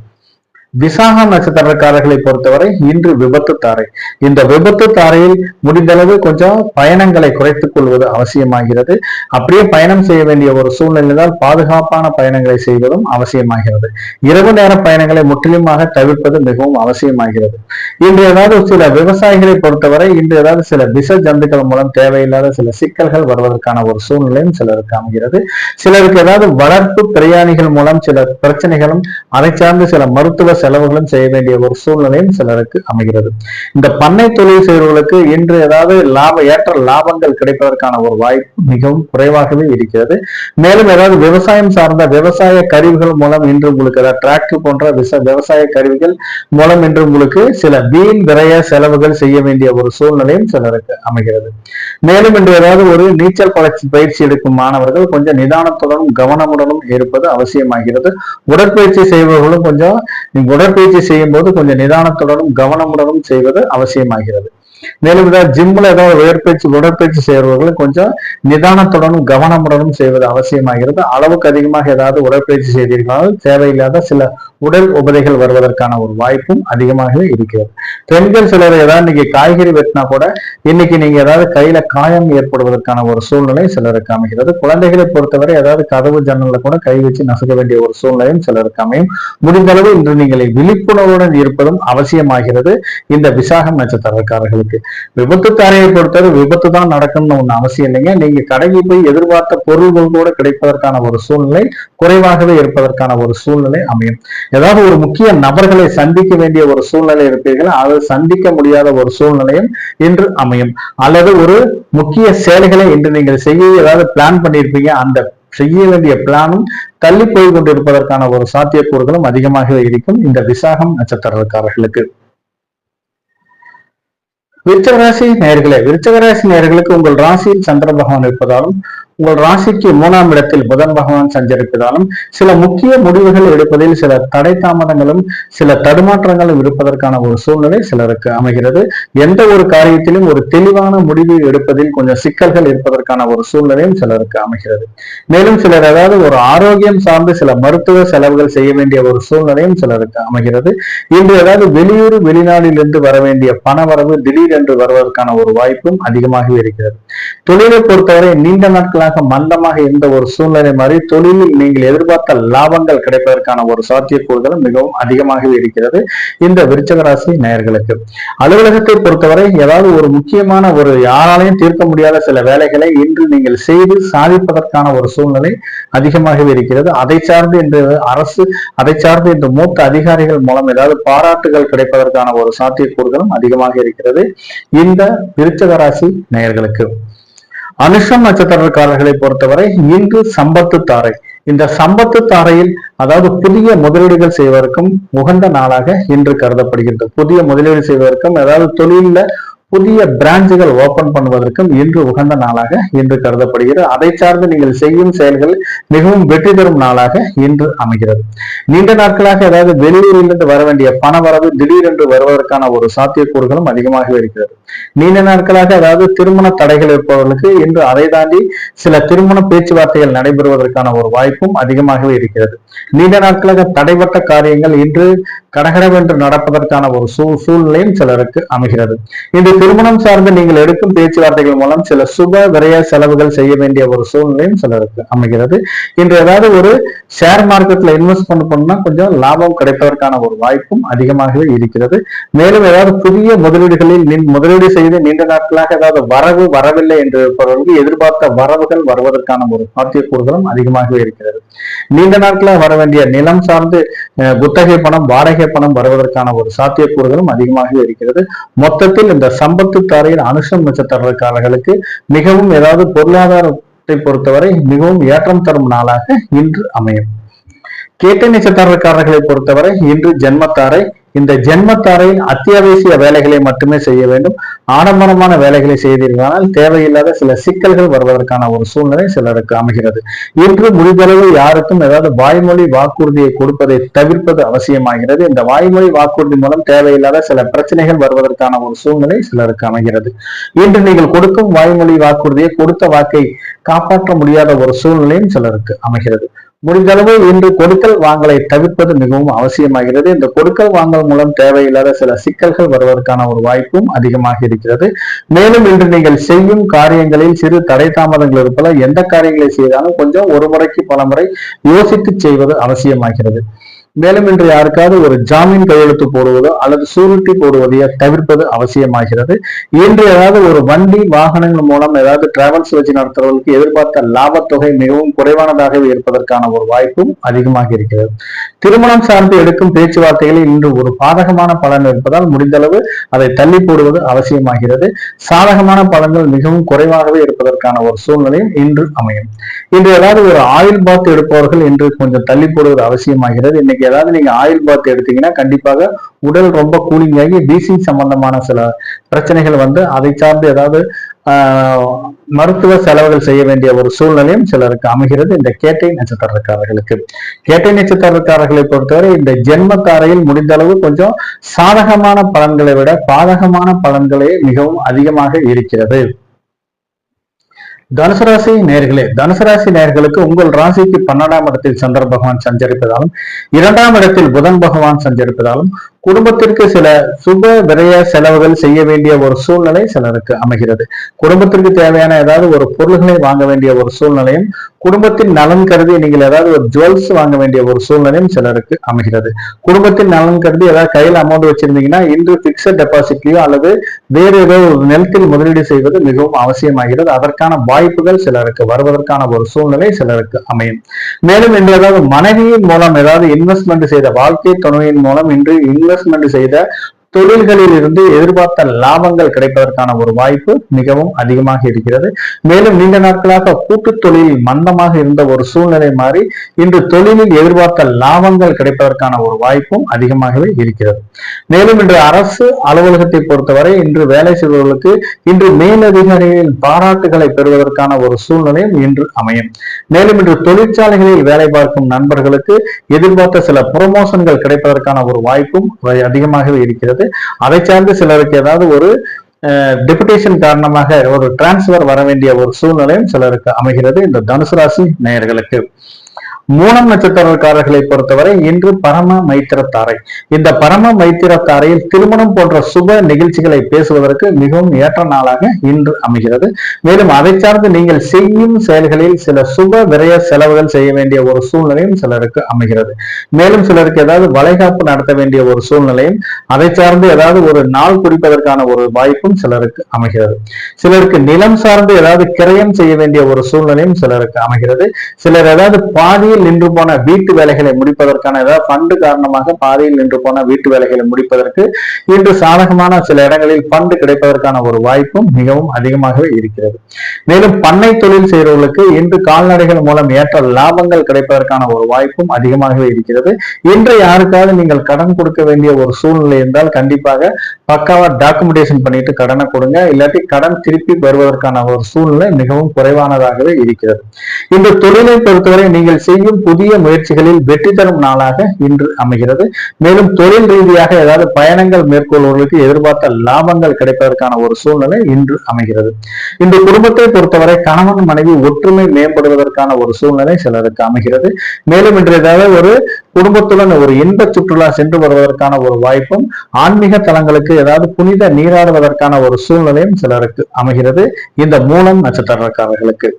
விசாகம் நட்சத்திரக்காரர்களை பொறுத்தவரை இன்று விபத்து தாரை. இந்த விபத்து தாரையில் முடிந்தளவு கொஞ்சம் பயணங்களை குறைத்துக் கொள்வது அவசியமாகிறது. அப்படியே பயணம் செய்ய வேண்டிய ஒரு சூழ்நிலையால் பாதுகாப்பான பயணங்களை செய்வதும் அவசியமாகிறது. இரவு நேர பயணங்களை முற்றிலுமாக தவிர்ப்பது மிகவும் அவசியமாகிறது. இன்று ஏதாவது சில விவசாயிகளை பொறுத்தவரை இன்று ஏதாவது சில விஷ ஜந்துக்கள் மூலம் தேவையில்லாத சில சிக்கல்கள் வருவதற்கான ஒரு சூழ்நிலையும் சிலருக்கு அமைகிறது. சிலருக்கு ஏதாவது வளர்ப்பு பிரயாணிகள் மூலம் சில பிரச்சனைகளும் அதை சார்ந்து சில மருத்துவ செலவுகளும் செய்ய வேண்டிய ஒரு சூழ்நிலையும் சிலருக்கு அமைகிறது. இந்த பண்ணை தொழில் செய்வர்களுக்கு இன்று ஏதாவது ஏற்ற லாபங்கள் கிடைப்பதற்கான ஒரு வாய்ப்பு மிகவும் குறைவாகவே இருக்கிறது. மேலும் ஏதாவது விவசாயம் சார்ந்த விவசாய கருவிகள் மூலம் இன்று உங்களுக்கு ஏதாவது டிராக்டர் போன்ற விவசாய கருவிகள் மூலம் இன்று உங்களுக்கு சில வீண் விரய செலவுகள் செய்ய வேண்டிய ஒரு சூழ்நிலையும் சிலருக்கு அமைகிறது. மேலும் இன்று ஏதாவது ஒரு நீச்சல் பயிற்சி எடுக்கும் மாணவர்கள் கொஞ்சம் நிதானத்துடனும் கவனமுடனும் இருப்பது அவசியமாகிறது. உடற்பயிற்சி செய்பவர்களும் கொஞ்சம் உடற்பயிற்சி செய்யும் போது கொஞ்சம் நிதானத்துடனும் கவனமுடனும் செய்வது அவசியமாகிறது. மேலும் ஏதாவது ஜிம்ல ஏதாவது உடற்பயிற்சி செய்யறவர்களும் கொஞ்சம் நிதானத்துடனும் கவனமுடனும் செய்வது அவசியமாகிறது. அளவுக்கு அதிகமாக ஏதாவது உடற்பயிற்சி செய்தீர்களால் தேவையில்லாத சில உடல் உபதைகள் வருவதற்கான ஒரு வாய்ப்பும் அதிகமாகவே இருக்கிறது. பெண்கள் சிலர் ஏதாவது இன்னைக்கு காய்கறி வெட்டினா கூட இன்னைக்கு நீங்க ஏதாவது கையில காயம் ஏற்படுவதற்கான ஒரு சூழ்நிலை சிலருக்கு அமைகிறது. குழந்தைகளை பொறுத்தவரை ஏதாவது கதவு ஜன்னல்ல கூட கை வச்சு நசுக்க வேண்டிய ஒரு சூழ்நிலையும் சிலருக்கு அமையும். முடிந்தளவு இன்று நீங்கள் விழிப்புணர்வுடன் இருப்பதும் அவசியமாகிறது. இந்த விசாகம் நட்சத்திரக்காரர்களுக்கு விபத்து தாரையை பொறுத்தவரை விபத்து தான் நடக்கணும்னு ஒண்ணு அவசியம் இல்லைங்க. நீங்க கடைக்கு போய் எதிர்பார்த்த பொருள்கள் கூட கிடைப்பதற்கான ஒரு சூழ்நிலை குறைவாகவே இருப்பதற்கான ஒரு சூழ்நிலை அமையும். ஏதாவது ஒரு முக்கிய நபர்களை சந்திக்க வேண்டிய ஒரு சூழ்நிலை இருப்பீர்கள், அதை சந்திக்க முடியாத ஒரு சூழ்நிலையும் இன்று அமையும். அல்லது ஒரு முக்கிய செயல்களை இன்று நீங்கள் செய்ய ஏதாவது பிளான் பண்ணியிருப்பீங்க, அந்த செய்ய வேண்டிய பிளானும் தள்ளி போய் கொண்டிருப்பதற்கான ஒரு சாத்தியக்கூறுகளும் அதிகமாகவே இருக்கும் இந்த விசாகம் நட்சத்திரக்காரர்களுக்கு. விருச்சகராசி நேயர்களுக்கு உங்கள் ராசியில் சந்திர பகவான் இருப்பதாலும் உங்கள் ராசிக்கு 3ஆம் இடத்தில் புதன் பகவான் சஞ்சரிப்பதாலும் சில முக்கிய முடிவுகள் எடுப்பதில் சில தடை தாமதங்களும் சில தடுமாற்றங்களும் இருப்பதற்கான ஒரு சூழ்நிலை சிலருக்கு அமைகிறது. எந்த ஒரு காரியத்திலும் ஒரு தெளிவான முடிவு எடுப்பதில் கொஞ்சம் சிக்கல்கள் இருப்பதற்கான ஒரு சூழ்நிலையும் சிலருக்கு அமைகிறது. மேலும் சிலர் ஏதாவது ஒரு ஆரோக்கியம் சார்ந்து சில மருத்துவ செலவுகள் செய்ய வேண்டிய ஒரு சூழ்நிலையும் சிலருக்கு அமைகிறது. இன்று ஏதாவது வெளியூர் வெளிநாட்டில் இருந்து வர வேண்டிய பணவரவு திடீரென்று வருவதற்கான ஒரு வாய்ப்பும் அதிகமாகவே இருக்கிறது. தொழிலை பொறுத்தவரை நீண்ட நாட்களாக மந்தமாக இருந்த ஒரு சூழ்நிலை மாதிரி தொழிலில் நீங்கள் எதிர்பார்த்த லாபங்கள் கிடைப்பதற்கான ஒரு சாத்தியக்கூறுகளும் மிகவும் அதிகமாகவே இருக்கிறது இந்த விருச்சிக ராசி நேயர்களுக்கு. அலுவலகத்தை பொறுத்தவரை ஏதாவது ஒரு முக்கியமான ஒரு யாராலையும் தீர்க்க முடியாத சில வேலைகளை இன்று நீங்கள் செய்து சாதிப்பதற்கான ஒரு சூழ்நிலை அதிகமாகவே இருக்கிறது. அதை சார்ந்து இன்று அரசு அதை சார்ந்து இந்த மூத்த அதிகாரிகள் மூலம் ஏதாவது பாராட்டுகள் கிடைப்பதற்கான ஒரு சாத்தியக்கூறுகளும் அதிகமாக இருக்கிறது இந்த விருச்சிக ராசி நேயர்களுக்கு. அனுஷம் நட்சத்திரக்காரர்களை பொறுத்தவரை இன்று சம்பத்து தாரை. இந்த சம்பத்து தாரையில் அதாவது புதிய முதலீடுகள் செய்வதற்கும் உகந்த நாளாக இன்று கருதப்படுகின்றது. புதிய முதலீடு செய்வதற்கும் ஏதாவது தொழில புதிய பிரான்ச்சுகள் ஓபன் பண்ணுவதற்கும் இன்று உகந்த நாளாக இன்று கருதப்படுகிறது. அதை சார்ந்து நீங்கள் செய்யும் செயல்கள் மிகவும் வெற்றி தரும் நாளாக இன்று அமைகிறது. நீண்ட நாட்களாக ஏதாவது வெளியூரிலிருந்து வர வேண்டிய பண வரவு திடீரென்று வருவதற்கான ஒரு சாத்தியக்கூறுகளும் அதிகமாக இருக்கிறது. நீண்ட நாட்களாக அதாவது திருமண தடைகள் இருப்பவர்களுக்கு இன்று அதை தாண்டி சில திருமண பேச்சுவார்த்தைகள் நடைபெறுவதற்கான ஒரு வாய்ப்பும் அதிகமாகவே இருக்கிறது. நீண்ட நாட்களாக தடைபட்ட காரியங்கள் இன்று கடகடவென்று நடப்பதற்கான ஒரு சூழ்நிலையும் சிலருக்கு அமைகிறது. இன்று திருமணம் சார்ந்து நீங்கள் எடுக்கும் பேச்சுவார்த்தைகள் மூலம் சில சுப விரய செலவுகள் செய்ய வேண்டிய ஒரு சூழ்நிலையும் சிலருக்கு அமைகிறது. இன்று ஏதாவது ஒரு ஷேர் மார்க்கெட்ல இன்வெஸ்ட் பண்ணா கொஞ்சம் லாபம் கிடைப்பதற்கான ஒரு வாய்ப்பும் அதிகமாகவே இருக்கிறது. மேலும் ஏதாவது புதிய முதலீடுகளில் முதலீடு செய்து நீண்ட நாட்களாக ஏதாவது வரவில்லை என்று இருப்பவர்களுக்கு எதிர்பார்த்த வரவுகள் வருவதற்கான ஒரு சாத்தியக்கூறுகளும் அதிகமாகவே இருக்கிறது. நீண்ட நாட்களாக வர வேண்டிய நிலம் சார்ந்து குத்தகை பணம் வாடகை பணம் வருவதற்கான ஒரு சாத்தியக்கூறுகளும் அதிகமாக இருக்கிறது. மொத்தத்தில் இந்த சம்பத்து தாரையில் அனுஷம் நட்சத்திரக்காரர்களுக்கு மிகவும் ஏதாவது பொருளாதாரத்தை பொறுத்தவரை மிகவும் ஏற்றம் தரும் நாளாக இன்று அமையும். கேட்டை நட்சத்திரக்காரர்களை பொறுத்தவரை இன்று ஜென்மத்தாரை. இந்த ஜென்மத்தாரையில் அத்தியாவசிய வேலைகளை மட்டுமே செய்ய வேண்டும். ஆடம்பரமான வேலைகளை செய்தீர்களானால் தேவையில்லாத சில சிக்கல்கள் வருவதற்கான ஒரு சூழ்நிலை சிலருக்கு அமைகிறது. இன்று முடிந்தளவு யாருக்கும் ஏதாவது வாய்மொழி வாக்குறுதியை கொடுப்பதை தவிர்ப்பது அவசியமாகிறது. இந்த வாய்மொழி வாக்குறுதி மூலம் தேவையில்லாத சில பிரச்சனைகள் வருவதற்கான ஒரு சூழ்நிலை சிலருக்கு அமைகிறது. இன்று நீங்கள் கொடுக்கும் வாய்மொழி வாக்குறுதியை கொடுத்த வாக்கை காப்பாற்ற முடியாத ஒரு சூழ்நிலையும் சிலருக்கு அமைகிறது. முடிந்தளவு இன்று கொடுக்கல் வாங்கலை தவிர்ப்பது மிகவும் அவசியமாகிறது. இந்த கொடுக்கல் வாங்கல் மூலம் தேவையில்லாத சில சிக்கல்கள் வருவதற்கான ஒரு வாய்ப்பும் அதிகமாக இருக்கிறது. மேலும் இன்று நீங்கள் செய்யும் காரியங்களில் சிறு தடை தாமதங்கள் இருப்பதால் எந்த காரியங்களை செய்தாலும் கொஞ்சம் ஒரு முறைக்கு பல முறை யோசித்து செய்வது அவசியமாகிறது. மேலும் இன்று யாருக்காவது ஒரு ஜாமீன் கையெழுத்து போடுவதோ அல்லது சூரிட்டி போடுவதையோ தவிர்ப்பது அவசியமாகிறது. இன்று ஏதாவது ஒரு வண்டி வாகனங்கள் மூலம் ஏதாவது டிராவல்ஸ் வச்சு நடத்துறவர்களுக்கு எதிர்பார்த்த லாபத்தொகை மிகவும் குறைவானதாகவே இருப்பதற்கான ஒரு வாய்ப்பும் அதிகமாக இருக்கிறது. திருமணம் சார்ந்து எடுக்கும் பேச்சுவார்த்தைகளில் இன்று ஒரு பாதகமான பலன் இருப்பதால் முடிந்தளவு அதை தள்ளி போடுவது அவசியமாகிறது. சாதகமான பலன்கள் மிகவும் குறைவாகவே இருப்பதற்கான ஒரு சூழ்நிலையும் இன்று அமையும். இன்று ஏதாவது ஒரு ஆயில் பாத் எடுப்பவர்கள் இன்று கொஞ்சம் தள்ளி போடுவது அவசியமாகிறது. இன்னைக்கு ஏதாவது நீங்க ஆயில் பாத் எடுத்தீங்கன்னா கண்டிப்பாக உடல் ரொம்ப கூலிங் ஆகி வீசிங் சம்பந்தமான சில பிரச்சனைகள் வந்து அதை சார்ந்து ஏதாவது மருத்துவ செலவுகள் செய்ய வேண்டிய ஒரு சூழ்நிலையும் சிலருக்கு அமைகிறது. இந்த கேட்டை நட்சத்திரக்காரர்களுக்கு கேட்டை நட்சத்திரக்காரர்களை பொறுத்தவரை இந்த ஜென்மத்தாரையில் முடிந்த அளவு கொஞ்சம் சாதகமான பலன்களை விட பாதகமான பலன்களே மிகவும் அதிகமாக இருக்கிறது. தனுசு ராசி நேர்களே, தனுசு ராசி நேர்களுக்கு உங்கள் ராசிக்கு 12ஆம் இடத்தில் சந்திர பகவான் சஞ்சரிப்பதாலும் 2ஆம் இடத்தில் புதன் பகவான் சஞ்சரிப்பதாலும் குடும்பத்திற்கு சில சுப விரய செலவுகள் செய்ய வேண்டிய ஒரு சூழ்நிலை சிலருக்கு அமைகிறது. குடும்பத்திற்கு தேவையான ஏதாவது ஒரு பொருள்களை வாங்க வேண்டிய ஒரு சூழ்நிலையும் குடும்பத்தின் நலன் கருதி நீங்கள் ஏதாவது ஒரு ஜுவல்ஸ் வாங்க வேண்டிய ஒரு சூழ்நிலையும் சிலருக்கு அமைகிறது. குடும்பத்தின் நலன் கருதி ஏதாவது கையில் அமௌண்ட் வச்சிருந்தீங்கன்னா இன்று பிக்சட் டெபாசிட்லயோ அல்லது வேறு ஏதோ ஒரு நிலத்தில் முதலீடு செய்வது மிகவும் அவசியமாகிறது. அதற்கான வாய்ப்புகள் சிலருக்கு வருவதற்கான ஒரு சூழ்நிலை சிலருக்கு அமையும். மேலும் இன்று ஏதாவது மனைவியின் மூலம் ஏதாவது இன்வெஸ்ட்மெண்ட் செய்த வாழ்க்கை துணையின் மூலம் இன்று இன்வெஸ்ட்மெண்ட் செய்த தொழில்களில் இருந்து எதிர்பார்த்த லாபங்கள் கிடைப்பதற்கான ஒரு வாய்ப்பு மிகவும் அதிகமாக இருக்கிறது. மேலும் நீண்ட நாட்களாக கூட்டு தொழில் மந்தமாக இருந்த ஒரு சூழ்நிலை மாறி இன்று தொழிலில் எதிர்பார்த்த லாபங்கள் கிடைப்பதற்கான ஒரு வாய்ப்பும் அதிகமாகவே இருக்கிறது. மேலும் இன்று அரசு அலுவலகத்தை பொறுத்தவரை இன்று வேலை செய்பவர்களுக்கு இன்று மேலதிகாரிகளின் பாராட்டுகளை பெறுவதற்கான ஒரு சூழ்நிலையும் இன்று அமையும். மேலும் இன்று தொழிற்சாலைகளில் வேலை பார்க்கும் நண்பர்களுக்கு எதிர்பார்த்த சில ப்ரொமோஷன்கள் கிடைப்பதற்கான ஒரு வாய்ப்பும் அதிகமாகவே இருக்கிறது. அதை சார்ந்து சிலருக்கு ஏதாவது ஒரு டெபுடேஷன் காரணமாக ஒரு டிரான்ஸ்பர் வர வேண்டிய ஒரு சூழ்நிலையும் சிலருக்கு அமைகிறது. இந்த தனுசு ராசி நேயர்களுக்கு மூலம் நட்சத்திரக்காரர்களை பொறுத்தவரை இன்று பரம மைத்திரத்தாரை. இந்த பரம மைத்திரத்தாரையில் திருமணம் போன்ற சுப நிகழ்ச்சிகளை பேசுவதற்கு மிகவும் ஏற்ற நாளாக இன்று அமைகிறது. மேலும் அதை சார்ந்து நீங்கள் செய்யும் செயல்களில் சில சுப விரய செலவுகள் செய்ய வேண்டிய ஒரு சூழ்நிலையும் சிலருக்கு அமைகிறது. மேலும் சிலருக்கு ஏதாவது வளைகாப்பு நடத்த வேண்டிய ஒரு சூழ்நிலையும் அதை சார்ந்து ஏதாவது ஒரு நாள் குறிப்பதற்கான ஒரு வாய்ப்பும் சிலருக்கு அமைகிறது. சிலருக்கு நிலம் சார்ந்து ஏதாவது கிரயம் செய்ய வேண்டிய ஒரு சூழ்நிலையும் சிலருக்கு அமைகிறது. சிலர் ஏதாவது பாதியில் நின்று போன வீட்டு வேலைகளை முடிப்பதற்கான ஏதாவது ஃபண்டு காரணமாக பாதையில் நின்று போன வீட்டு வேலைகளை முடிப்பதற்கு இன்று சாதகமான சில இடங்களில் ஃபண்டு கிடைப்பதற்கான ஒரு வாய்ப்பும் மிகவும் அதிகமாகவே இருக்கிறது. மேலும் பண்ணை தொழில் செய்கிறவர்களுக்கு இன்று கால்நடைகள் மூலம் ஏற்ற லாபங்கள் கிடைப்பதற்கான ஒரு வாய்ப்பும் அதிகமாகவே இருக்கிறது. இன்று யாருக்காவது நீங்கள் கடன் கொடுக்க வேண்டிய ஒரு சூழ்நிலை இருந்தால் கண்டிப்பாக பக்காவா டாக்குமெண்டேஷன் பண்ணிட்டு கடனை கொடுங்க. இல்லாட்டி கடன் திருப்பி வருவதற்கான ஒரு சூழ்நிலை மிகவும் குறைவானதாகவே இருக்கிறது. இந்த தொழிலை பொறுத்தவரை நீங்கள் செய்யும் புதிய முயற்சிகளில் வெற்றி தரும் நாளாக இன்று அமைகிறது. மேலும் தொழில் ரீதியாக ஏதாவது பயணங்கள் மேற்கொள்வர்களுக்கு எதிர்பார்த்த லாபங்கள் கிடைப்பதற்கான ஒரு சூழ்நிலை இன்று அமைகிறது. இந்த குடும்பத்தை பொறுத்தவரை கணவன் மனைவி ஒற்றுமை மேம்படுவதற்கான ஒரு சூழ்நிலை சிலருக்கு அமைகிறது. மேலும் இன்று ஏதாவது ஒரு குடும்பத்துடன் ஒரு இன்ப சுற்றுலா சென்று வருவதற்கான ஒரு வாய்ப்பும், ஆன்மீக தலங்களுக்கு ஏதாவது புனித நீராடுவதற்கான ஒரு சூழ்நிலையும் சிலருக்கு அமைகிறது. இந்த மூலம் நட்சத்திரக்காரர்களுக்கு.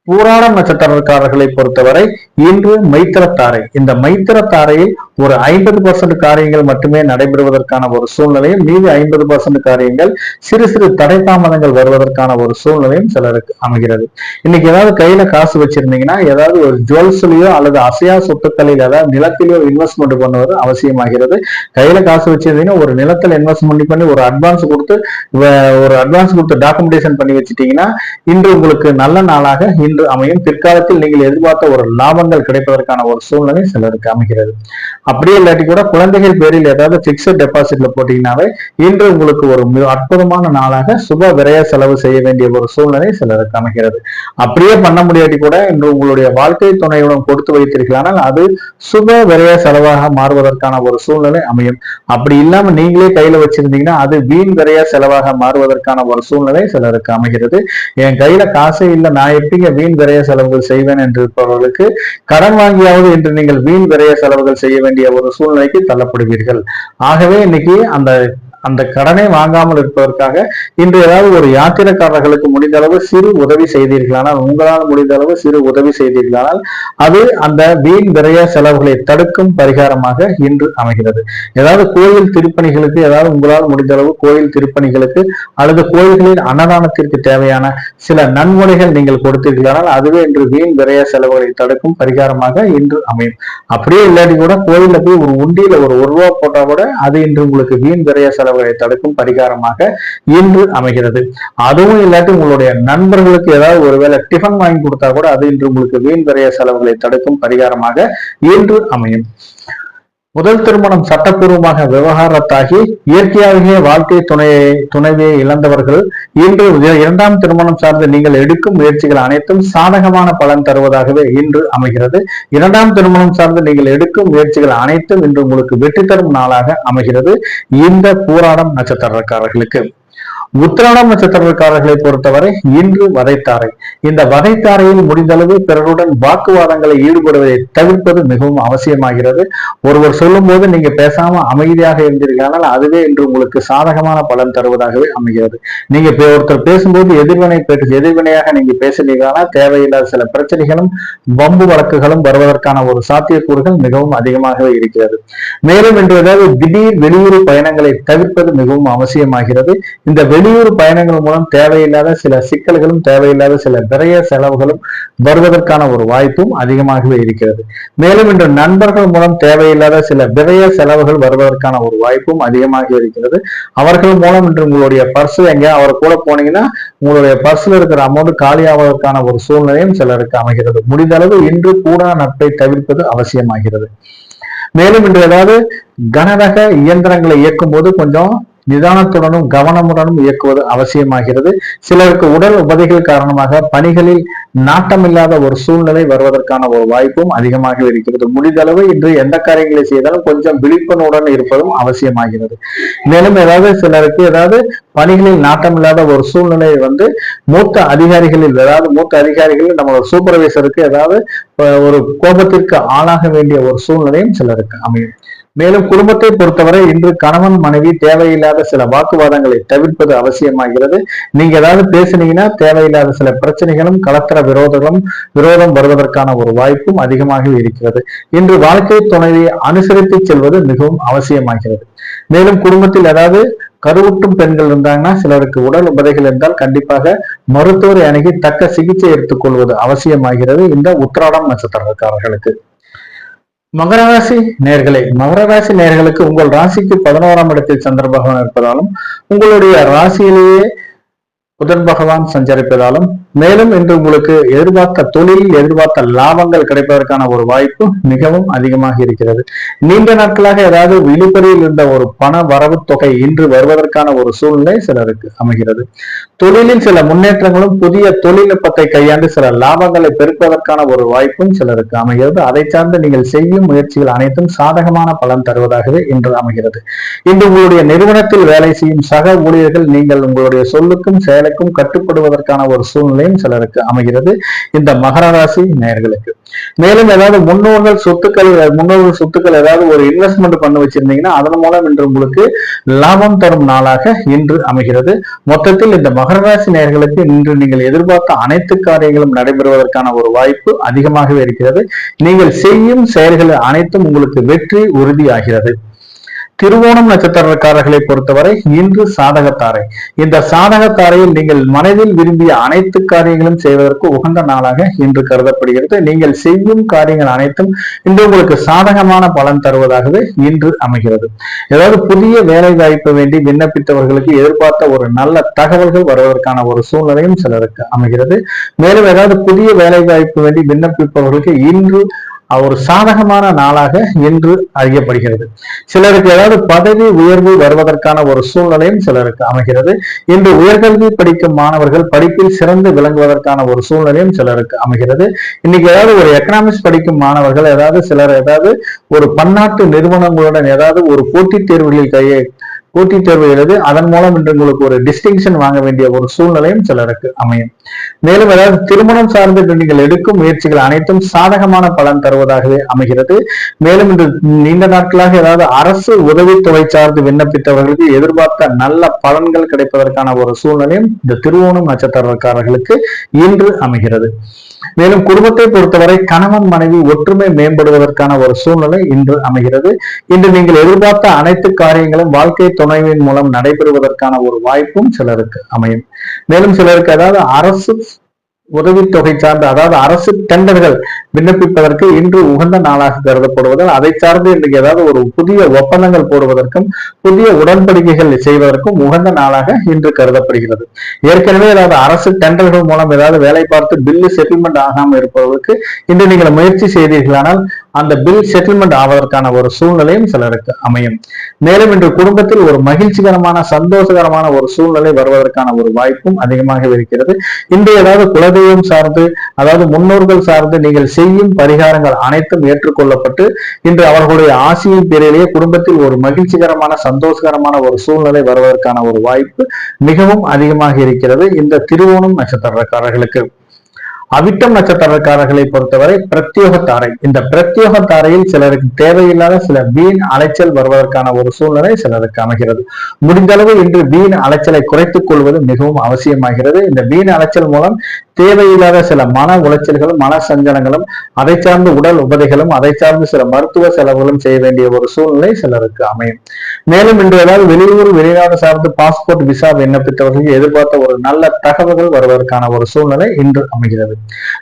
பூராடம் நட்சத்திரக்காரர்களை பொறுத்தவரை இன்று மைத்திரத்தாரை, இந்த மைத்திரத்தாரையில் ஒரு 50% காரியங்கள் மட்டுமே நடைபெறுவதற்கான ஒரு சூழ்நிலையும், மீதி 50% காரியங்கள் சிறு சிறு தடை தாமதங்கள் வருவதற்கான ஒரு சூழ்நிலையும் சிலருக்கு அமைகிறது. இன்னைக்கு ஏதாவது கையில காசு வச்சிருந்தீங்கன்னா ஏதாவது ஒரு ஜுவல்ஸ்லயோ அல்லது அசையா சொத்துக்களில் ஏதாவது நிலத்திலோ இன்வெஸ்ட்மெண்ட் பண்ணுவது அவசியமாகிறது. கையில காசு வச்சிருந்தீங்கன்னா ஒரு நிலத்தில் இன்வெஸ்ட்மெண்ட் பண்ணி ஒரு அட்வான்ஸ் கொடுத்து டாக்குமெண்டேஷன் பண்ணி வச்சுட்டீங்கன்னா இன்று உங்களுக்கு நல்ல நாளாக இன்று அமையும். பிற்காலத்தில் நீங்கள் எதிர்பார்த்த ஒரு லாபங்கள் கிடைப்பதற்கான ஒரு சூழ்நிலை சிலருக்கு அமைகிறது. அப்படியே இல்லாட்டி கூட குழந்தைகள் பேரில் ஏதாவது பிக்சட் டெபாசிட்ல போட்டீங்கன்னாவே இன்று உங்களுக்கு ஒரு அற்புதமான நாளாக சுப விரய செலவு செய்ய வேண்டிய ஒரு சூழ்நிலை சிலருக்கு அமைகிறது. அப்படியே பண்ண முடியாட்டி கூட இன்று உங்களுடைய வாழ்க்கை துணையுடன் கொடுத்து வைத்திருக்கலாம், அது சுப விரய செலவாக மாறுவதற்கான ஒரு சூழ்நிலை அமையும். அப்படி இல்லாம நீங்களே கையில வச்சிருந்தீங்கன்னா அது வீண் விரய செலவாக மாறுவதற்கான ஒரு சூழ்நிலை சிலருக்கு அமைகிறது. என் கையில காசே இல்லை, நான் எப்படிங்க வீண் விரய செலவுகள் செய்வேன் என்று இருப்பவர்களுக்கு கடன் வாங்கியாவது இன்று நீங்கள் வீண் விரய செலவுகள் செய்ய வேண்டிய ஒரு சூழ்நிலைக்கு தள்ளப்படுவீர்கள். ஆகவே இன்னைக்கு அந்த கடனை வாங்காமல் இருப்பதற்காக இன்று ஏதாவது ஒரு யாத்திரைக்காரர்களுக்கு முடிந்த அளவு சிறு உதவி செய்தீர்களானால், உங்களால் முடிந்த அளவு சிறு உதவி செய்தீர்களானால் அது அந்த வீண் விரய செலவுகளை தடுக்கும் பரிகாரமாக இன்று அமைகிறது. ஏதாவது கோயில் திருப்பணிகளுக்கு, ஏதாவது உங்களால் முடிந்த அளவு கோயில் திருப்பணிகளுக்கு அல்லது கோயில்களின் அன்னதானத்திற்கு தேவையான சில நன்கொடைகள் நீங்கள் கொடுத்தீர்களானால் அதுவே இன்று வீண் விரய செலவுகளை தடுக்கும் பரிகாரமாக இன்று அமையும். அப்படியே இல்லாட்டி கூட கோயில்ல போய் ஒரு உண்டியில ஒரு ரூபா போட்டா கூட அது இன்று உங்களுக்கு வீண் விரய செலவுகளை தடுக்கும் பரிகாரமாக இன்று அமைகிறது. அதுவும் இல்லாட்டி உங்களுடைய நண்பர்களுக்கு ஏதாவது ஒருவேளை டிஃபன் வாங்கி கொடுத்தா கூட அது இன்று உங்களுக்கு வீண் விரய செலவுகளை தடுக்கும் பரிகாரமாக இன்று அமையும். முதல் திருமணம் சட்டப்பூர்வமாக விவகாரத்தாகி இயற்கையாகவே வாழ்க்கை துணைவியை இழந்தவர்கள் இன்று இரண்டாம் திருமணம் சார்ந்து நீங்கள் எடுக்கும் முயற்சிகள் அனைத்தும் சாதகமான பலன் தருவதாகவே இன்று அமைகிறது. இரண்டாம் திருமணம் சார்ந்து நீங்கள் எடுக்கும் முயற்சிகள் அனைத்தும் இன்று உங்களுக்கு வெற்றி தரும் நாளாக அமைகிறது. இந்த பூராடம் நட்சத்திரக்காரர்களுக்கு. உத்திராடம் நட்சத்திரக்காரர்களை பொறுத்தவரை இன்று வதைத்தாரை. இந்த வதைத்தாரையில் முடிந்தளவு பிறருடன் வாக்குவாதங்களை ஈடுபடுவதை தவிர்ப்பது மிகவும் அவசியமாகிறது. ஒருவர் சொல்லும் போது நீங்க பேசாம அமைதியாக இருந்தீர்களானால் அதுவே இன்று உங்களுக்கு சாதகமான பலன் தருவதாகவே அமைகிறது. நீங்க ஒருத்தர் பேசும்போது எதிர்வினையாக நீங்க பேசுனீங்கன்னா தேவையில்லாத சில பிரச்சனைகளும் வம்பு வழக்குகளும் வருவதற்கான ஒரு சாத்தியக்கூறுகள் மிகவும் அதிகமாகவே இருக்கிறது. மேலும் இன்று ஏதாவது திடீர் வெளியூர் பயணங்களை தவிர்ப்பது மிகவும் அவசியமாகிறது. இந்த வெளியூர் பயணங்கள் மூலம் தேவையில்லாத சில சிக்கல்களும் தேவையில்லாத சில விரய செலவுகளும் வருவதற்கான ஒரு வாய்ப்பும் அதிகமாகவே இருக்கிறது. மேலும் இன்று நண்பர்கள் மூலம் தேவையில்லாத சில விரய செலவுகள் வருவதற்கான ஒரு வாய்ப்பும் அதிகமாக இருக்கிறது. அவர்கள் மூலம் இன்று உங்களுடைய பர்ஸ் எங்க அவர் கூட போனீங்கன்னா உங்களுடைய பர்ஸ்ல இருக்கிற அமௌண்ட் காலியாவதற்கான ஒரு சூழ்நிலையும் சிலருக்கு அமைகிறது. முடிந்த அளவு இன்று கூடா நட்பை தவிர்ப்பது அவசியமாகிறது. மேலும் இன்று ஏதாவது கனரக இயந்திரங்களை இயக்கும் போது கொஞ்சம் நிதானத்துடனும் கவனமுடனும் இயக்குவது அவசியமாகிறது. சிலருக்கு உடல் உபாதைகள் காரணமாக பணிகளில் நாட்டமில்லாத ஒரு சூழ்நிலை வருவதற்கான ஒரு வாய்ப்பும் அதிகமாக இருக்கிறது. முடிந்தளவு இன்று எந்த காரியங்களை செய்தாலும் கொஞ்சம் விழிப்புணர்வுடன் இருப்பதும் அவசியமாகிறது. மேலும் ஏதாவது சிலருக்கு ஏதாவது பணிகளில் நாட்டமில்லாத ஒரு சூழ்நிலை மூத்த அதிகாரிகள் நம்மளோட சூப்பர்வைசருக்கு ஏதாவது ஒரு கோபத்திற்கு ஆளாக வேண்டிய ஒரு சூழ்நிலையும் சிலருக்கு அமையும். மேலும் குடும்பத்தை பொறுத்தவரை இன்று கணவன் மனைவி தேவையில்லாத சில வாக்குவாதங்களை தவிர்ப்பது அவசியமாகிறது. நீங்க ஏதாவது பேசுனீங்கன்னா தேவையில்லாத சில பிரச்சனைகளும் கலத்தர விரோதம் வருவதற்கான ஒரு வாய்ப்பும் அதிகமாக இருக்கிறது. இன்று வாழ்க்கை துணையை அனுசரித்து செல்வது மிகவும் அவசியமாகிறது. மேலும் குடும்பத்தில் ஏதாவது கருவுற்றும் பெண்கள் இருந்தாங்கன்னா சிலருக்கு உடல் உபாதைகள் இருந்தால் கண்டிப்பாக மருத்துவரை அணுகி தக்க சிகிச்சை எடுத்துக் கொள்வது அவசியமாகிறது. இந்த உத்திராடம் நட்சத்திரக்காரர்களுக்கு. மகர ராசி நேர்களுக்கு உங்கள் ராசிக்கு 11ஆம் இடத்தில் சந்திர பகவான் இருப்பதாலும் உங்களுடைய ராசியிலேயே புதன் பகவான் சஞ்சரிப்பதாலும், மேலும் இன்று உங்களுக்கு எதிர்பார்த்த தொழிலில் எதிர்பார்த்த லாபங்கள் கிடைப்பதற்கான ஒரு வாய்ப்பு மிகவும் அதிகமாக இருக்கிறது. நீண்ட நாட்களாக ஏதாவது இழுபறியில் இருந்த ஒரு பண வரவு தொகை இன்று வருவதற்கான ஒரு சூழ்நிலை சிலருக்கு அமைகிறது. தொழிலில் சில முன்னேற்றங்களும் புதிய தொழில்நுட்பத்தை கையாண்டு சில லாபங்களை பெருப்பதற்கான ஒரு வாய்ப்பும் சிலருக்கு அமைகிறது. அதை சார்ந்து நீங்கள் செய்யும் முயற்சிகள் அனைத்தும் சாதகமான பலன் தருவதாகவே இன்று அமைகிறது. இன்று உங்களுடைய நிறுவனத்தில் வேலை செய்யும் சக ஊழியர்கள் நீங்கள் உங்களுடைய சொல்லுக்கும் செயலுக்கும் கட்டுப்படுவதற்கான ஒரு சூழ்நிலையும் சிலருக்கு அமைகிறது இந்த மகர ராசி நேயர்களுக்கு. மேலும் ஏதாவது முன்னோர்கள் சொத்துக்கள் ஏதாவது ஒரு இன்வெஸ்ட்மெண்ட் பண்ண வச்சிருந்தீங்கன்னா அதன் மூலம் இன்று உங்களுக்கு லாபம் தரும் நாளாக இன்று அமைகிறது. மொத்தத்தில் இந்த மகர ராசி நேயர்களுக்கு இன்று நீங்கள் எதிர்பார்த்த அனைத்து காரியங்களும் நடைபெறுவதற்கான ஒரு வாய்ப்பு அதிகமாகவே இருக்கிறது. நீங்கள் செய்யும் செயல்கள் அனைத்தும் உங்களுக்கு வெற்றி உறுதியாகிறது. திருவோணம் நட்சத்திரக்காரர்களை பொறுத்தவரை இன்று சாதகத்தாரை. இந்த சாதகத்தாரையில் நீங்கள் மனதில் விரும்பிய அனைத்து காரியங்களும் செய்வதற்கு உகந்த நாளாக இன்று கருதப்படுகிறது. நீங்கள் செய்யும் காரியங்கள் அனைத்தும் இன்று உங்களுக்கு சாதகமான பலன் தருவதாகவே இன்று அமைகிறது. ஏதாவது புதிய வேலை வாய்ப்பு வேண்டி விண்ணப்பித்தவர்களுக்கு எதிர்பார்த்த ஒரு நல்ல தகவல்கள் வருவதற்கான ஒரு சூழ்நிலையும் சிலருக்கு அமைகிறது. மேலும் ஏதாவது புதிய வேலை வாய்ப்பு வேண்டி விண்ணப்பிப்பவர்களுக்கு இன்று ஒரு சாதகமான நாளாக இன்று அறியப்படுகிறது. சிலருக்கு ஏதாவது பதவி உயர்வு வருவதற்கான ஒரு சூழ்நிலையும் சிலருக்கு அமைகிறது. இன்று உயர்கல்வி படிக்கும் மாணவர்கள் படிப்பில் சிறந்து விளங்குவதற்கான ஒரு சூழ்நிலையும் சிலருக்கு அமைகிறது. இன்னைக்கு ஏதாவது ஒரு எக்கனாமிக்ஸ் படிக்கும் மாணவர்கள் ஏதாவது ஒரு பன்னாட்டு நிறுவனங்களுடன் ஏதாவது ஒரு போட்டித் தேர்வுகளில் போட்டித் தேர்வு எழுதி அதன் மூலம் இன்று உங்களுக்கு ஒரு டிஸ்டிங்ஷன் வாங்க வேண்டிய ஒரு சூழ்நிலையும் சிலருக்கு அமையும். மேலும் ஏதாவது திருமணம் சார்ந்து நீங்கள் எடுக்கும் முயற்சிகள் அனைத்தும் சாதகமான பலன் தருவதாகவே அமைகிறது. மேலும் இன்று நீண்ட நாட்களாக ஏதாவது அரசு உதவித்தொகை சார்ந்து விண்ணப்பித்தவர்களுக்கு எதிர்பார்த்த நல்ல பலன்கள் கிடைப்பதற்கான ஒரு சூழ்நிலையும் இந்த திருவோணம் நட்சத்திரக்காரர்களுக்கு இன்று அமைகிறது. மேலும் குடும்பத்தை பொறுத்தவரை கணவன் மனைவி ஒற்றுமை மேம்படுவதற்கான ஒரு சூழ்நிலை இன்று அமைகிறது. இன்று நீங்கள் எதிர்பார்த்த அனைத்து காரியங்களும் வாழ்க்கை துணைவின் மூலம் நடைபெறுவதற்கான ஒரு வாய்ப்பும் சிலருக்கு அமையும். மேலும் சிலருக்கு ஏதாவது அரசு உதவித்தொகை சார்ந்த அதாவது அரசு டெண்டர்கள் விண்ணப்பிப்பதற்கு இன்று உகந்த நாளாக கருதப்படுவதால் அதை சார்ந்து இன்றைக்கு ஏதாவது ஒரு புதிய ஒப்பந்தங்கள் போடுவதற்கும் புதிய உடன்படிக்கைகள் செய்வதற்கும் உகந்த நாளாக இன்று கருதப்படுகிறது. ஏற்கனவே ஏதாவது அரசு டெண்டர்கள் மூலம் ஏதாவது வேலை பார்த்து பில்லு செட்டில்மெண்ட் ஆகாமல் இருப்பவர்களுக்கு இன்று நீங்கள் முயற்சி செய்தீர்களானால் அந்த பில் செட்டில்மெண்ட் ஆவதற்கான ஒரு சூழ்நிலையும் சிலருக்கு அமையும். மேலும் இன்று குடும்பத்தில் ஒரு மகிழ்ச்சிகரமான சந்தோஷகரமான ஒரு சூழ்நிலை வருவதற்கான ஒரு வாய்ப்பும் அதிகமாக இருக்கிறது. இன்று ஏதாவது குலதெய்வம் சார்ந்து அதாவது முன்னோர்கள் சார்ந்து நீங்கள் செய்யும் பரிகாரங்கள் அனைத்தும் ஏற்றுக்கொள்ளப்பட்டு இன்று அவர்களுடைய ஆசையின் பேரிலேயே குடும்பத்தில் ஒரு மகிழ்ச்சிகரமான சந்தோஷகரமான ஒரு சூழ்நிலை வருவதற்கான ஒரு வாய்ப்பு மிகவும் அதிகமாக இருக்கிறது இந்த திருவோணம் நட்சத்திரக்காரர்களுக்கு. அவிட்டம் நட்சத்திரக்காரர்களை பொறுத்தவரை பிரத்யோக தாரை. இந்த பிரத்யோக தாரையில் சிலருக்கு தேவையில்லாத சில வீண் அலைச்சல் வருவதற்கான ஒரு சூழ்நிலை சிலருக்கு அமைகிறது. முடிந்த அளவு இன்று வீண் அலைச்சலை குறைத்துக் கொள்வது மிகவும் அவசியமாகிறது. இந்த வீண் அலைச்சல் மூலம் தேவையில்லாத சில மன உளைச்சல்களும் மன சஞ்சலங்களும் அதை சார்ந்த உடல் உபதைகளும் அதை சார்ந்து சில மருத்துவ செலவுகளும் செய்ய வேண்டிய ஒரு சூழ்நிலை சிலருக்கு அமையும். மேலும் இன்று ஏதாவது வெளியூர் வெளிநாடு சார்ந்து பாஸ்போர்ட் விசா விண்ணப்பித்தவர்களுக்கு எதிர்பார்த்த ஒரு நல்ல தகவல்கள் வருவதற்கான ஒரு சூழ்நிலை இன்று அமைகிறது.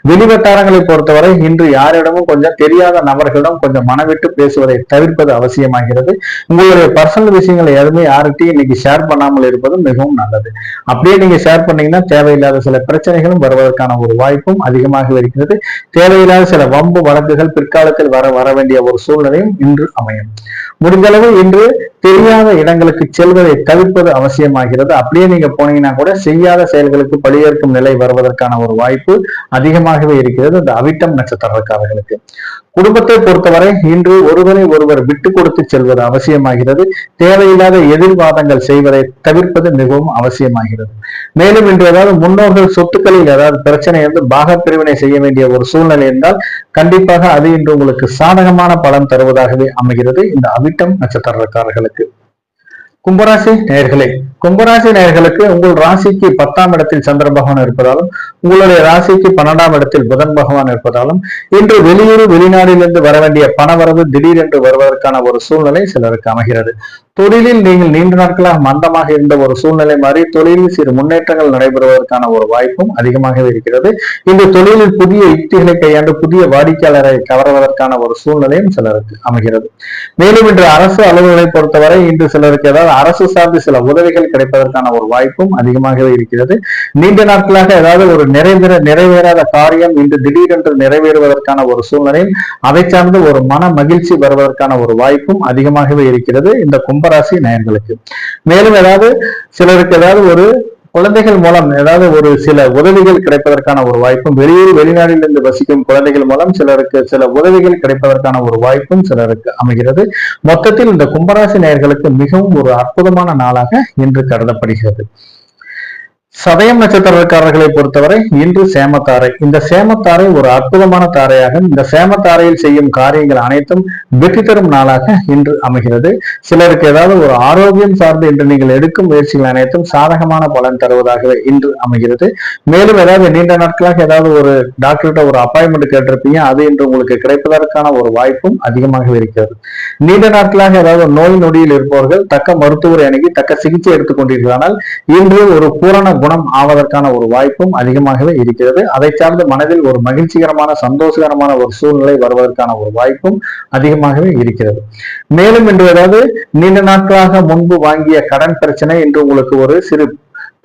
வெளிவட்டாரங்களை பொறுத்தவரை இன்று யாரிடமும் கொஞ்சம் தெரியாத நபர்களிடம் கொஞ்சம் மனவிட்டு பேசுவதை தவிர்ப்பது அவசியமாகிறது. உங்களுடைய பர்சனல் விஷயங்களை எதுவுமே யார்கிட்டையும் இன்னைக்கு ஷேர் பண்ணாமல் இருப்பது மிகவும் நல்லது. அப்படியே நீங்க ஷேர் பண்ணீங்கன்னா தேவையில்லாத சில பிரச்சனைகளும் வருவதற்கான ஒரு வாய்ப்பும் அதிகமாக இருக்கிறது. தேவையில்லாத சில வம்பு வழக்குகள் பிற்காலத்தில் வர வேண்டிய ஒரு சூழ்நிலையும் இன்று அமையும். முடிந்தளவு இன்று தெரியாத இடங்களுக்கு செல்வதை தவிர்ப்பது அவசியமாகிறது. அப்படியே நீங்க போனீங்கன்னா கூட செய்யாத செயல்களுக்கு பழியேற்கும் நிலை வருவதற்கான ஒரு வாய்ப்பு அதிகமாகவே இருக்கிறது இந்த அவிட்டம் நட்சத்திரக்காரர்களுக்கு. குடும்பத்தை பொறுத்தவரை இன்று ஒருவரை ஒருவர் விட்டு கொடுத்து செல்வது அவசியமாகிறது. தேவையில்லாத எதிர்வாதங்கள் செய்வதை தவிர்ப்பது மிகவும் அவசியமாகிறது. மேலும் இன்று ஏதாவது முன்னோர்கள் சொத்துக்களில் ஏதாவது பிரச்சனை இருந்து பாக பிரிவினை செய்ய வேண்டிய ஒரு சூழ்நிலை இருந்தால் கண்டிப்பாக அது இன்று உங்களுக்கு சாதகமான பலன் தருவதாகவே அமைகிறது இந்த அவிட்டம் நட்சத்திரக்காரர்களுக்கு. கும்பராசி நேயர்களே, கும்பராசி நேயர்களுக்கு உங்கள் ராசிக்கு 10ஆம் இடத்தில் சந்திர பகவான் இருப்பதாலும் உங்களுடைய ராசிக்கு 12ஆம் இடத்தில் புதன் பகவான் இருப்பதாலும் இன்று வெளியூர் வெளிநாட்டிலிருந்து வர வேண்டிய பணவரவு திடீரென்று வருவதற்கான ஒரு சூழ்நிலை சிலருக்கு அமைகிறது. தொழிலில் நீங்கள் நீண்ட நாட்களாக மந்தமாக இருந்த ஒரு சூழ்நிலை மாறி தொழிலில் சிறு முன்னேற்றங்கள் நடைபெறுவதற்கான ஒரு வாய்ப்பும் அதிகமாகவே இருக்கிறது. இந்த தொழிலில் புதிய யுக்திகளை கையாண்டு புதிய வாடிக்கையாளரை கவர்வதற்கான ஒரு சூழ்நிலையும் சிலருக்கு அமைகிறது. மேலும் இன்று அரசு அலுவலர்களை பொறுத்தவரை இன்று சிலருக்கு ஏதாவது அரசு சார்ந்து சில உதவிகள் கிடைப்பதற்கான ஒரு வாய்ப்பும் அதிகமாகவே இருக்கிறது. நீண்ட நாட்களாக ஏதாவது ஒரு நிறைவேறாத காரியம் இன்று திடீரென்று நிறைவேறுவதற்கான ஒரு சூழ்நிலையும் அதை சார்ந்து ஒரு மன மகிழ்ச்சி வருவதற்கான ஒரு வாய்ப்பும் அதிகமாகவே இருக்கிறது இந்த கும்பராசி நேயர்களுக்கு. மேலும் ஏதாவது சிலருக்கு ஏதாவது ஒரு குழந்தைகள் மூலம் ஏதாவது ஒரு சில உதவிகள் கிடைப்பதற்கான ஒரு வாய்ப்பும், வெளிநாட்டிலிருந்து வசிக்கும் குழந்தைகள் மூலம் சிலருக்கு சில உதவிகள் கிடைப்பதற்கான ஒரு வாய்ப்பும் சிலருக்கு அமைகிறது. மொத்தத்தில் இந்த கும்பராசி நேயர்களுக்கு மிகவும் ஒரு அற்புதமான நாளாக இன்று கருதப்படுகிறது. சதயம் நட்சத்திரக்காரர்களை பொறுத்தவரை இன்று சேமத்தாரை. இந்த சேமத்தாரை ஒரு அற்புதமான தாரையாகும். இந்த சேமத்தாரையில் செய்யும் காரியங்கள் அனைத்தும் வெற்றி தரும் நாளாக இன்று அமைகிறது. சிலருக்கு ஏதாவது ஒரு ஆரோக்கியம் சார்ந்து இன்று நீங்கள் எடுக்கும் முயற்சிகள் அனைத்தும் சாதகமான பலன் தருவதாகவே இன்று அமைகிறது. மேலும் ஏதாவது நீண்ட நாட்களாக ஏதாவது ஒரு டாக்டர்கிட்ட ஒரு அப்பாயின்மெண்ட் கேட்டிருப்பீங்க, அது இன்று உங்களுக்கு கிடைப்பதற்கான ஒரு வாய்ப்பும் அதிகமாக இருக்கிறது. நீண்ட நாட்களாக ஏதாவது நோய் நொடியில் இருப்பவர்கள் தக்க மருத்துவரை அணுகி தக்க சிகிச்சை எடுத்துக் கொண்டிருக்கிறார்கள். இன்று ஒரு பூரண குணம் ஆவதற்கான ஒரு வாய்ப்பும் அதிகமாகவே இருக்கிறது. அதை சார்ந்து மனதில் ஒரு மகிழ்ச்சிகரமான சந்தோஷகரமான ஒரு சூழ்நிலை வருவதற்கான ஒரு வாய்ப்பும் அதிகமாகவே இருக்கிறது. மேலும் இன்று ஏதாவது நீண்ட நாட்களாக முன்பு வாங்கிய கடன் பிரச்சனை இன்று உங்களுக்கு ஒரு சிறு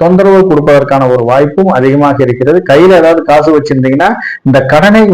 தொந்தரவு கொடுப்பதற்கான ஒரு வாய்ப்பும் அதிகமாக இருக்கிறது. கையில ஏதாவது காசு வச்சிருந்தீங்கன்னா இந்த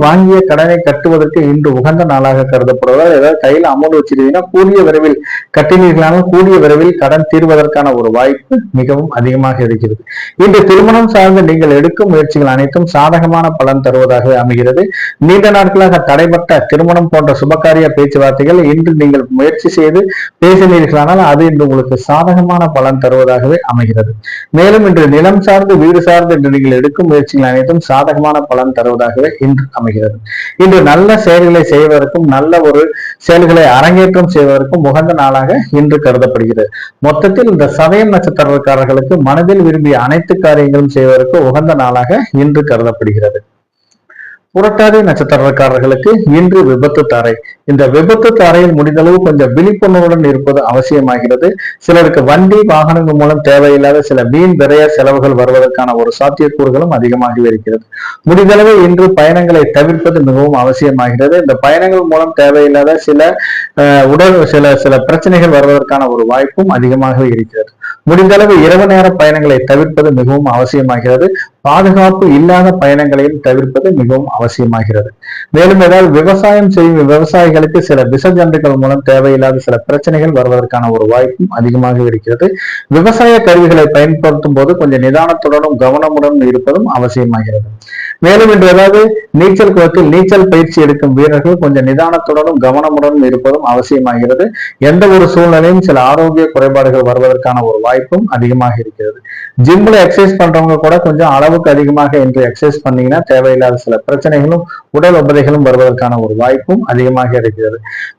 வாங்கிய கடனை கட்டுவதற்கு இன்று உகந்த நாளாக கருதப்படுவதால் ஏதாவது கையில அமௌண்ட் வச்சிருந்தீங்கன்னா கூடிய விரைவில் கட்டினீர்களானால் கூடிய விரைவில் கடன் தீர்வதற்கான ஒரு வாய்ப்பு மிகவும் அதிகமாக இருக்கிறது. இன்று திருமணம் சார்ந்து நீங்கள் எடுக்கும் முயற்சிகள் அனைத்தும் சாதகமான பலன் தருவதாக அமைகிறது. நீண்ட நாட்களாக தடைப்பட்ட திருமணம் போன்ற சுபகாரிய பேச்சுவார்த்தைகள் இன்று நீங்கள் முயற்சி செய்து பேசினீர்களானால் அது இன்று உங்களுக்கு சாதகமான பலன் தருவதாகவே அமைகிறது. மேலும் இன்று நிலம் சார்ந்து வீடு சார்ந்து இன்று நீங்கள் எடுக்கும் முயற்சிகள் அனைத்தும் சாதகமான பலன் தருவதாகவே இன்று அமைகிறது. இன்று நல்ல செயல்களை செய்வதற்கும் நல்ல ஒரு செயல்களை அரங்கேற்றம் செய்வதற்கும் உகந்த நாளாக இன்று கருதப்படுகிறது. மொத்தத்தில் இந்த சதயம் நட்சத்திரக்காரர்களுக்கு மனதில் விரும்பிய அனைத்து காரியங்களும் செய்வதற்கு உகந்த நாளாக இன்று கருதப்படுகிறது. புரட்டாதி நட்சத்திரக்காரர்களுக்கு இன்று விபத்து தாரை. இந்த விபத்து தாரையில் முடிந்தளவு கொஞ்சம் விழிப்புணர்வுடன் இருப்பது அவசியமாகிறது. சிலருக்கு வண்டி வாகனங்கள் மூலம் தேவையில்லாத சில வீண் விரைய செலவுகள் வருவதற்கான ஒரு சாத்தியக்கூறுகளும் அதிகமாகி இருக்கிறது. முடிந்தளவு இன்று பயணங்களை தவிர்ப்பது மிகவும் அவசியமாகிறது. இந்த பயணங்கள் மூலம் தேவையில்லாத சில பிரச்சனைகள் வருவதற்கான ஒரு வாய்ப்பும் அதிகமாக இருக்கிறது. முடிந்தளவு இரவு நேர பயணங்களை தவிர்ப்பது மிகவும் அவசியமாகிறது. பாதுகாப்பு இல்லாத பயணங்களையும் தவிர்ப்பது மிகவும் அவசியமாகிறது. மேலும் ஏதாவது விவசாயம் செய்யும் விவசாயிகளுக்கு சில விஷஜந்துக்கள் மூலம் தேவையில்லாத சில பிரச்சனைகள் வருவதற்கான ஒரு வாய்ப்பும் அதிகமாக இருக்கிறது. விவசாய கருவிகளை பயன்படுத்தும் போது கொஞ்சம் நிதானத்துடனும் கவனமுடன் இருப்பதும் அவசியமாகிறது. மேலும் இன்று ஏதாவது நீச்சல் குளத்தில் நீச்சல் பயிற்சி எடுக்கும் வீரர்கள் கொஞ்சம் நிதானத்துடனும் கவனமுடனும் இருப்பதும் அவசியமாகிறது. எந்த ஒரு சூழ்நிலையும் சில ஆரோக்கிய குறைபாடுகள் வருவதற்கான ஒரு வாய்ப்பும் அதிகமாக இருக்கிறது. ஜிம்ல எக்ஸசைஸ் பண்றவங்க கூட கொஞ்சம் அளவுக்கு அதிகமாக இன்று எக்ஸசைஸ் பண்ணீங்கன்னா தேவையில்லாத சில பிரச்சனைகளும் உடல் உபதைகளும் வருவதற்கான ஒரு வாய்ப்பும் அதிகமாக இருக்கிறது.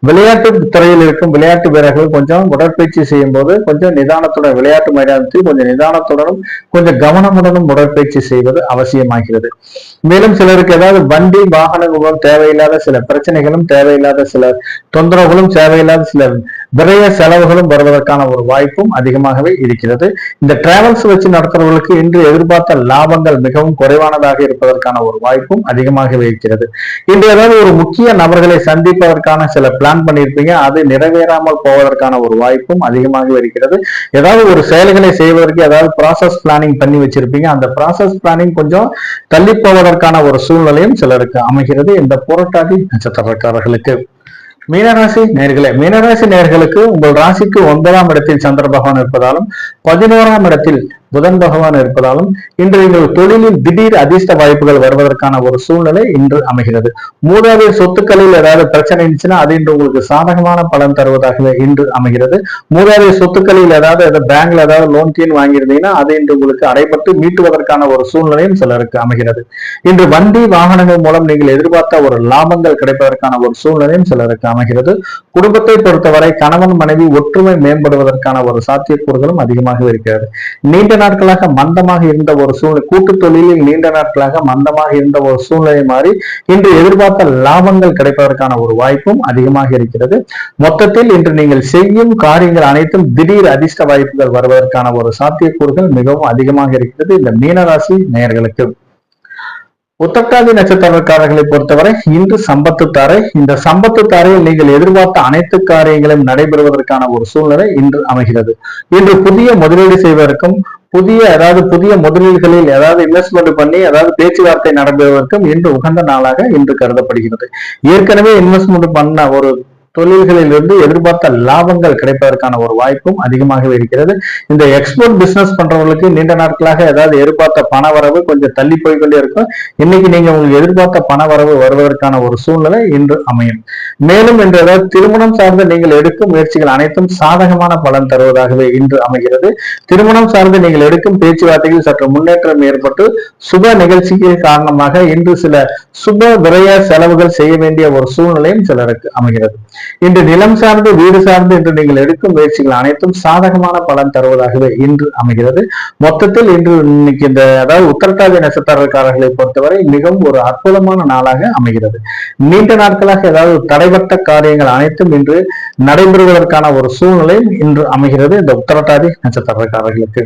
விளையாட்டு துறையில் இருக்கும் விளையாட்டு வீரர்கள் கொஞ்சம் உடற்பயிற்சி செய்யும் போது கொஞ்சம் நிதானத்துடன் விளையாட்டு மைதானத்தில் கொஞ்சம் நிதானத்துடனும் கொஞ்சம் கவனமுடனும் உடற்பயிற்சி செய்வது அவசியமாகிறது. மேலும் சிலருக்கு ஏதாவது வண்டி வாகனங்களும் தேவையில்லாத சில பிரச்சனைகளும் தேவையில்லாத சில தொந்தரவுகளும் தேவையில்லாத சில விரைய செலவுகளும் வருவதற்கான ஒரு வாய்ப்பும் அதிகமாகவே இருக்கிறது. இந்த டிராவல்ஸ் வச்சு நடத்துறவர்களுக்கு இன்று எதிர்பார்த்த லாபங்கள் மிகவும் குறைவானதாக இருப்பதற்கான ஒரு வாய்ப்பும் அதிகமாகவே இருக்கிறது. இன்று ஏதாவது ஒரு முக்கிய நபர்களை சந்திப்பதற்கான சில பிளான் பண்ணியிருப்பீங்க, அது நிறைவேறாமல் போவதற்கான ஒரு வாய்ப்பும் அதிகமாக இருக்கிறது. ஏதாவது ஒரு செயல்களை செய்வதற்கு ஏதாவது ப்ராசஸ் பிளானிங் பண்ணி வச்சிருப்பீங்க, அந்த ப்ராசஸ் பிளானிங் கொஞ்சம் தள்ளி போவதற்கான ஒரு சூழ்நிலையும் சிலருக்கு அமைகிறது. இந்த புரட்டாதி நட்சத்திரக்காரர்களுக்கு. மீனராசி நேயர்களுக்கு உங்கள் ராசிக்கு 9ஆம் இடத்தில் சந்திர பகவான் இருப்பதாலும் 11ஆம் இடத்தில் புதன் பகவான் இருப்பதாலும் இன்று நீங்கள் தொழிலில் திடீர் அதிர்ஷ்ட வாய்ப்புகள் வருவதற்கான ஒரு சூழ்நிலை இன்று அமைகிறது. மூதாதைய சொத்துக்களில் ஏதாவது பிரச்சனை இருந்துச்சுன்னா அது இன்று உங்களுக்கு சாதகமான பலன் தருவதாகவே இன்று அமைகிறது. மூதாதைய சொத்துக்களில் ஏதாவது பேங்க்ல ஏதாவது லோன் கீழ் வாங்கியிருந்தீங்கன்னா அது இன்று உங்களுக்கு அடைபட்டு மீட்டுவதற்கான ஒரு சூழ்நிலையும் சிலருக்கு அமைகிறது. இன்று வண்டி வாகனங்கள் மூலம் நீங்கள் எதிர்பார்த்த ஒரு லாபங்கள் கிடைப்பதற்கான ஒரு சூழ்நிலையும் சிலருக்கு அமைகிறது. குடும்பத்தை பொறுத்தவரை கணவன் மனைவி ஒற்றுமை மேம்படுவதற்கான ஒரு சாத்தியக்கூறுகளும் அதிகமாக இருக்கிறது. நீண்ட நாட்களாக மந்தமாக இருந்த ஒரு சூழ்நிலை, கூட்டு தொழிலில் நீண்ட நாட்களாக மந்தமாக இருந்த ஒரு சூழ்நிலை மாறி இன்று எதிர்பார்த்த லாபங்கள் கிடைப்பதற்கான ஒரு வாய்ப்பும் அதிகமாக இருக்கிறது. மொத்தத்தில் இன்று நீங்கள் செய்யும் காரியங்கள் அனைத்தும் திடீர் அதிர்ஷ்ட வாய்ப்புகள் வருவதற்கான ஒரு சாத்தியக்கூறுகள் மிகவும் அதிகமாக இருக்கிறது இந்த மீனராசி நேயர்களுக்கு. உத்திரட்டாதி நட்சத்திரக்காரர்களை பொறுத்தவரை இன்று சம்பத்து தாரை. இந்த சம்பத்து தாரையில் நீங்கள் எதிர்பார்த்த அனைத்து காரியங்களும் நடைபெறுவதற்கான ஒரு சூழ்நிலை இன்று அமைகிறது. இன்று புதிய முதலீடு செய்வதற்கும் புதிய முதலீடுகளில் இன்வெஸ்ட்மெண்ட் பண்ணி பேச்சுவார்த்தை நடைபெறுவதற்கும் இன்று உகந்த நாளாக இன்று கருதப்படுகிறது. ஏற்கனவே இன்வெஸ்ட்மெண்ட் பண்ண ஒரு தொழில்களில் இருந்து எதிர்பார்த்த லாபங்கள் கிடைப்பதற்கான ஒரு வாய்ப்பும் அதிகமாகவே இருக்கிறது. இந்த எக்ஸ்போர்ட் பிசினஸ் பண்றவங்களுக்கு நீண்ட நாட்களாக எதிர்பார்த்த பண வரவு கொஞ்சம் தள்ளி போய்கொண்டே இருக்கும். இன்னைக்கு நீங்க உங்களுக்கு எதிர்பார்த்த பண வரவு வருவதற்கான ஒரு சூழ்நிலை இன்று அமையும். மேலும் இன்று திருமணம் சார்ந்த நீங்கள் எடுக்கும் முயற்சிகள் அனைத்தும் சாதகமான பலன் தருவதாகவே இன்று அமைகிறது. திருமணம் சார்ந்து நீங்கள் எடுக்கும் பேச்சுவார்த்தைகள் சற்று முன்னேற்றம் ஏற்பட்டு சுப நிகழ்ச்சிகள் காரணமாக இன்று சில சுப விரய செலவுகள் செய்ய வேண்டிய ஒரு சூழ்நிலையும் சிலருக்கு அமைகிறது. இன்று நிலம் சார்ந்து வீடு சார்ந்து இன்று நீங்கள் எடுக்கும் முயற்சிகள் அனைத்தும் சாதகமான பலன் தருவதாகவே இன்று அமைகிறது. மொத்தத்தில் இன்று இன்னைக்கு உத்திரட்டாதி நட்சத்திரக்காரர்களை பொறுத்தவரை மிகவும் ஒரு அற்புதமான நாளாக அமைகிறது. நீண்ட நாட்களாக தடைபட்ட காரியங்கள் அனைத்தும் இன்று நடைபெறுவதற்கான ஒரு சூழ்நிலை இன்று அமைகிறது இந்த உத்திரட்டாதி நட்சத்திரக்காரர்களுக்கு.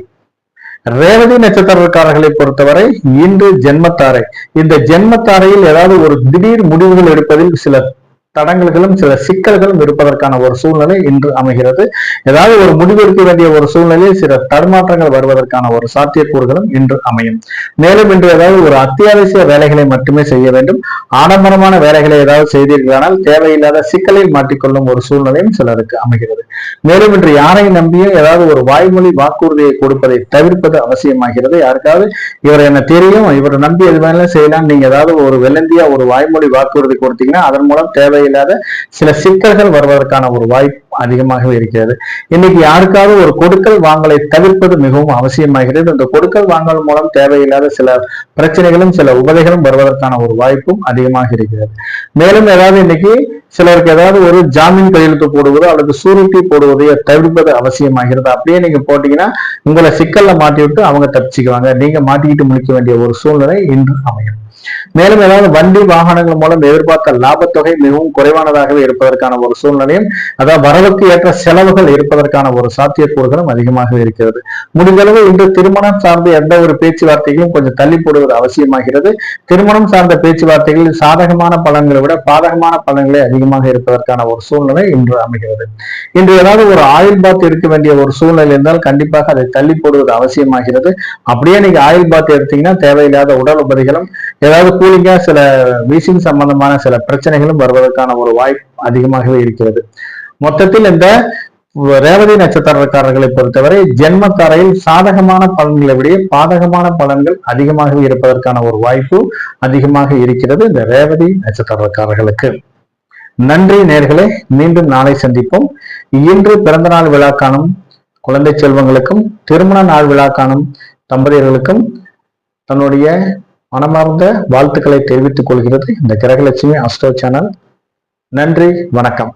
ரேவதி நட்சத்திரக்காரர்களை பொறுத்தவரை இன்று ஜென்மத்தாரை. இந்த ஜென்மத்தாரையில் ஒரு திடீர் முடிவுகள் எடுப்பதில் சில தடங்கல்களும் சில சிக்கல்களும் இருப்பதற்கான ஒரு சூழ்நிலை இன்று அமைகிறது. ஒரு முடிவு எடுக்க வேண்டிய ஒரு சூழ்நிலையில் சில தடுமாற்றங்கள் வருவதற்கான ஒரு சாத்தியக்கூறுகளும் இன்று அமையும். மேலும் இன்று ஒரு அத்தியாவசிய வேலைகளை மட்டுமே செய்ய வேண்டும். ஆடம்பரமான வேலைகளை செய்தீர்களானால் தேவையில்லாத சிக்கலில் மாட்டிக்கொள்ளும் ஒரு சூழ்நிலையும் சிலருக்கு அமைகிறது. மேலும் இன்று யாரை நம்பியும் ஒரு வாய்மொழி வாக்குறுதியை கொடுப்பதை தவிர்ப்பது அவசியமாகிறது. யாருக்காவது இவர் என்ன தெரியும், இவர் நம்பி எது வேணாலும் செய்யலாம், நீங்க ஒரு வெள்ளந்தியா ஒரு வாய்மொழி வாக்குறுதி கொடுத்தீங்கன்னா அதன் மூலம் தேவையில்லாத சில சிக்கல்கள் வருவதற்கான ஒரு வாய்ப்பு அதிகமாகவே இருக்கிறது. இன்னைக்கு யாருக்காவது ஒரு கொடுக்கல் வாங்கலை தவிர்ப்பது மிகவும் அவசியமாகிறது. இந்த கொடுக்கல் வாங்கல் மூலம் தேவையில்லாத சில பிரச்சனைகளும் சில உபதைகளும் வருவதற்கான ஒரு வாய்ப்பும் அதிகமாக இருக்கிறது. மேலும் இன்னைக்கு சிலருக்கு ஒரு ஜாமீன் கையெழுத்து போடுவதோ அல்லது சூரிட்டி போடுவதையோ தவிர்ப்பது அவசியமாகிறது. அப்படியே நீங்க போட்டீங்கன்னா உங்களை சிக்கல்ல மாட்டி விட்டு அவங்க தப்பிச்சுக்குவாங்க. நீங்க மாட்டிக்கிட்டு முடிக்க வேண்டிய ஒரு சூழ்நிலை இன்று அமையும். மேலும் வண்டி வாகனங்கள் மூலம் எதிர்பார்த்த லாபத்தொகை மிகவும் குறைவானதாகவே இருப்பதற்கான ஒரு சூழ்நிலையும் வரவுக்கு ஏற்ற செலவுகள் இருப்பதற்கான ஒரு சாத்தியக்கூறுகளும் அதிகமாக இருக்கிறது. முடிந்தளவு இன்று திருமணம் சார்ந்த எந்த ஒரு பேச்சுவார்த்தைகளும் கொஞ்சம் தள்ளி போடுவது அவசியமாகிறது. திருமணம் சார்ந்த பேச்சுவார்த்தைகளில் சாதகமான பலன்களை விட பாதகமான பலன்களே அதிகமாக இருப்பதற்கான ஒரு சூழ்நிலை இன்று அமைகிறது. இன்று ஒரு ஆயுள் பாத் இருக்க வேண்டிய ஒரு சூழ்நிலை இருந்தால் கண்டிப்பாக அதை தள்ளி போடுவது அவசியமாகிறது. அப்படியே நீங்க ஆயுள் பாத் எடுத்தீங்கன்னா தேவையில்லாத உடல் உபதிகளும் கூலிங்கா சில வீசிங் சம்பந்தமான சில பிரச்சனைகளும் வருவதற்கான ஒரு வாய்ப்பு அதிகமாகவே இருக்கிறது. மொத்தத்தில் இந்த ரேவதி நட்சத்திரக்காரர்களை பொறுத்தவரை ஜென்மத்தாரையில் சாதகமான பலன்களை விட பாதகமான பலன்கள் அதிகமாகவே இருப்பதற்கான ஒரு வாய்ப்பு அதிகமாக இருக்கிறது இந்த ரேவதி நட்சத்திரக்காரர்களுக்கு. நன்றி நேர்களே, மீண்டும் நாளை சந்திப்போம். இன்று பிறந்த நாள் விழா காணும் குழந்தை செல்வங்களுக்கும் திருமண நாள் விழா காணும் தம்பதியர்களுக்கும் தன்னுடைய மனமார்ந்த வாழ்த்துக்களை தெரிவித்துக் கொள்கிறது இந்த கிரகலட்சுமி அஸ்ட்ரோ சேனல். நன்றி, வணக்கம்.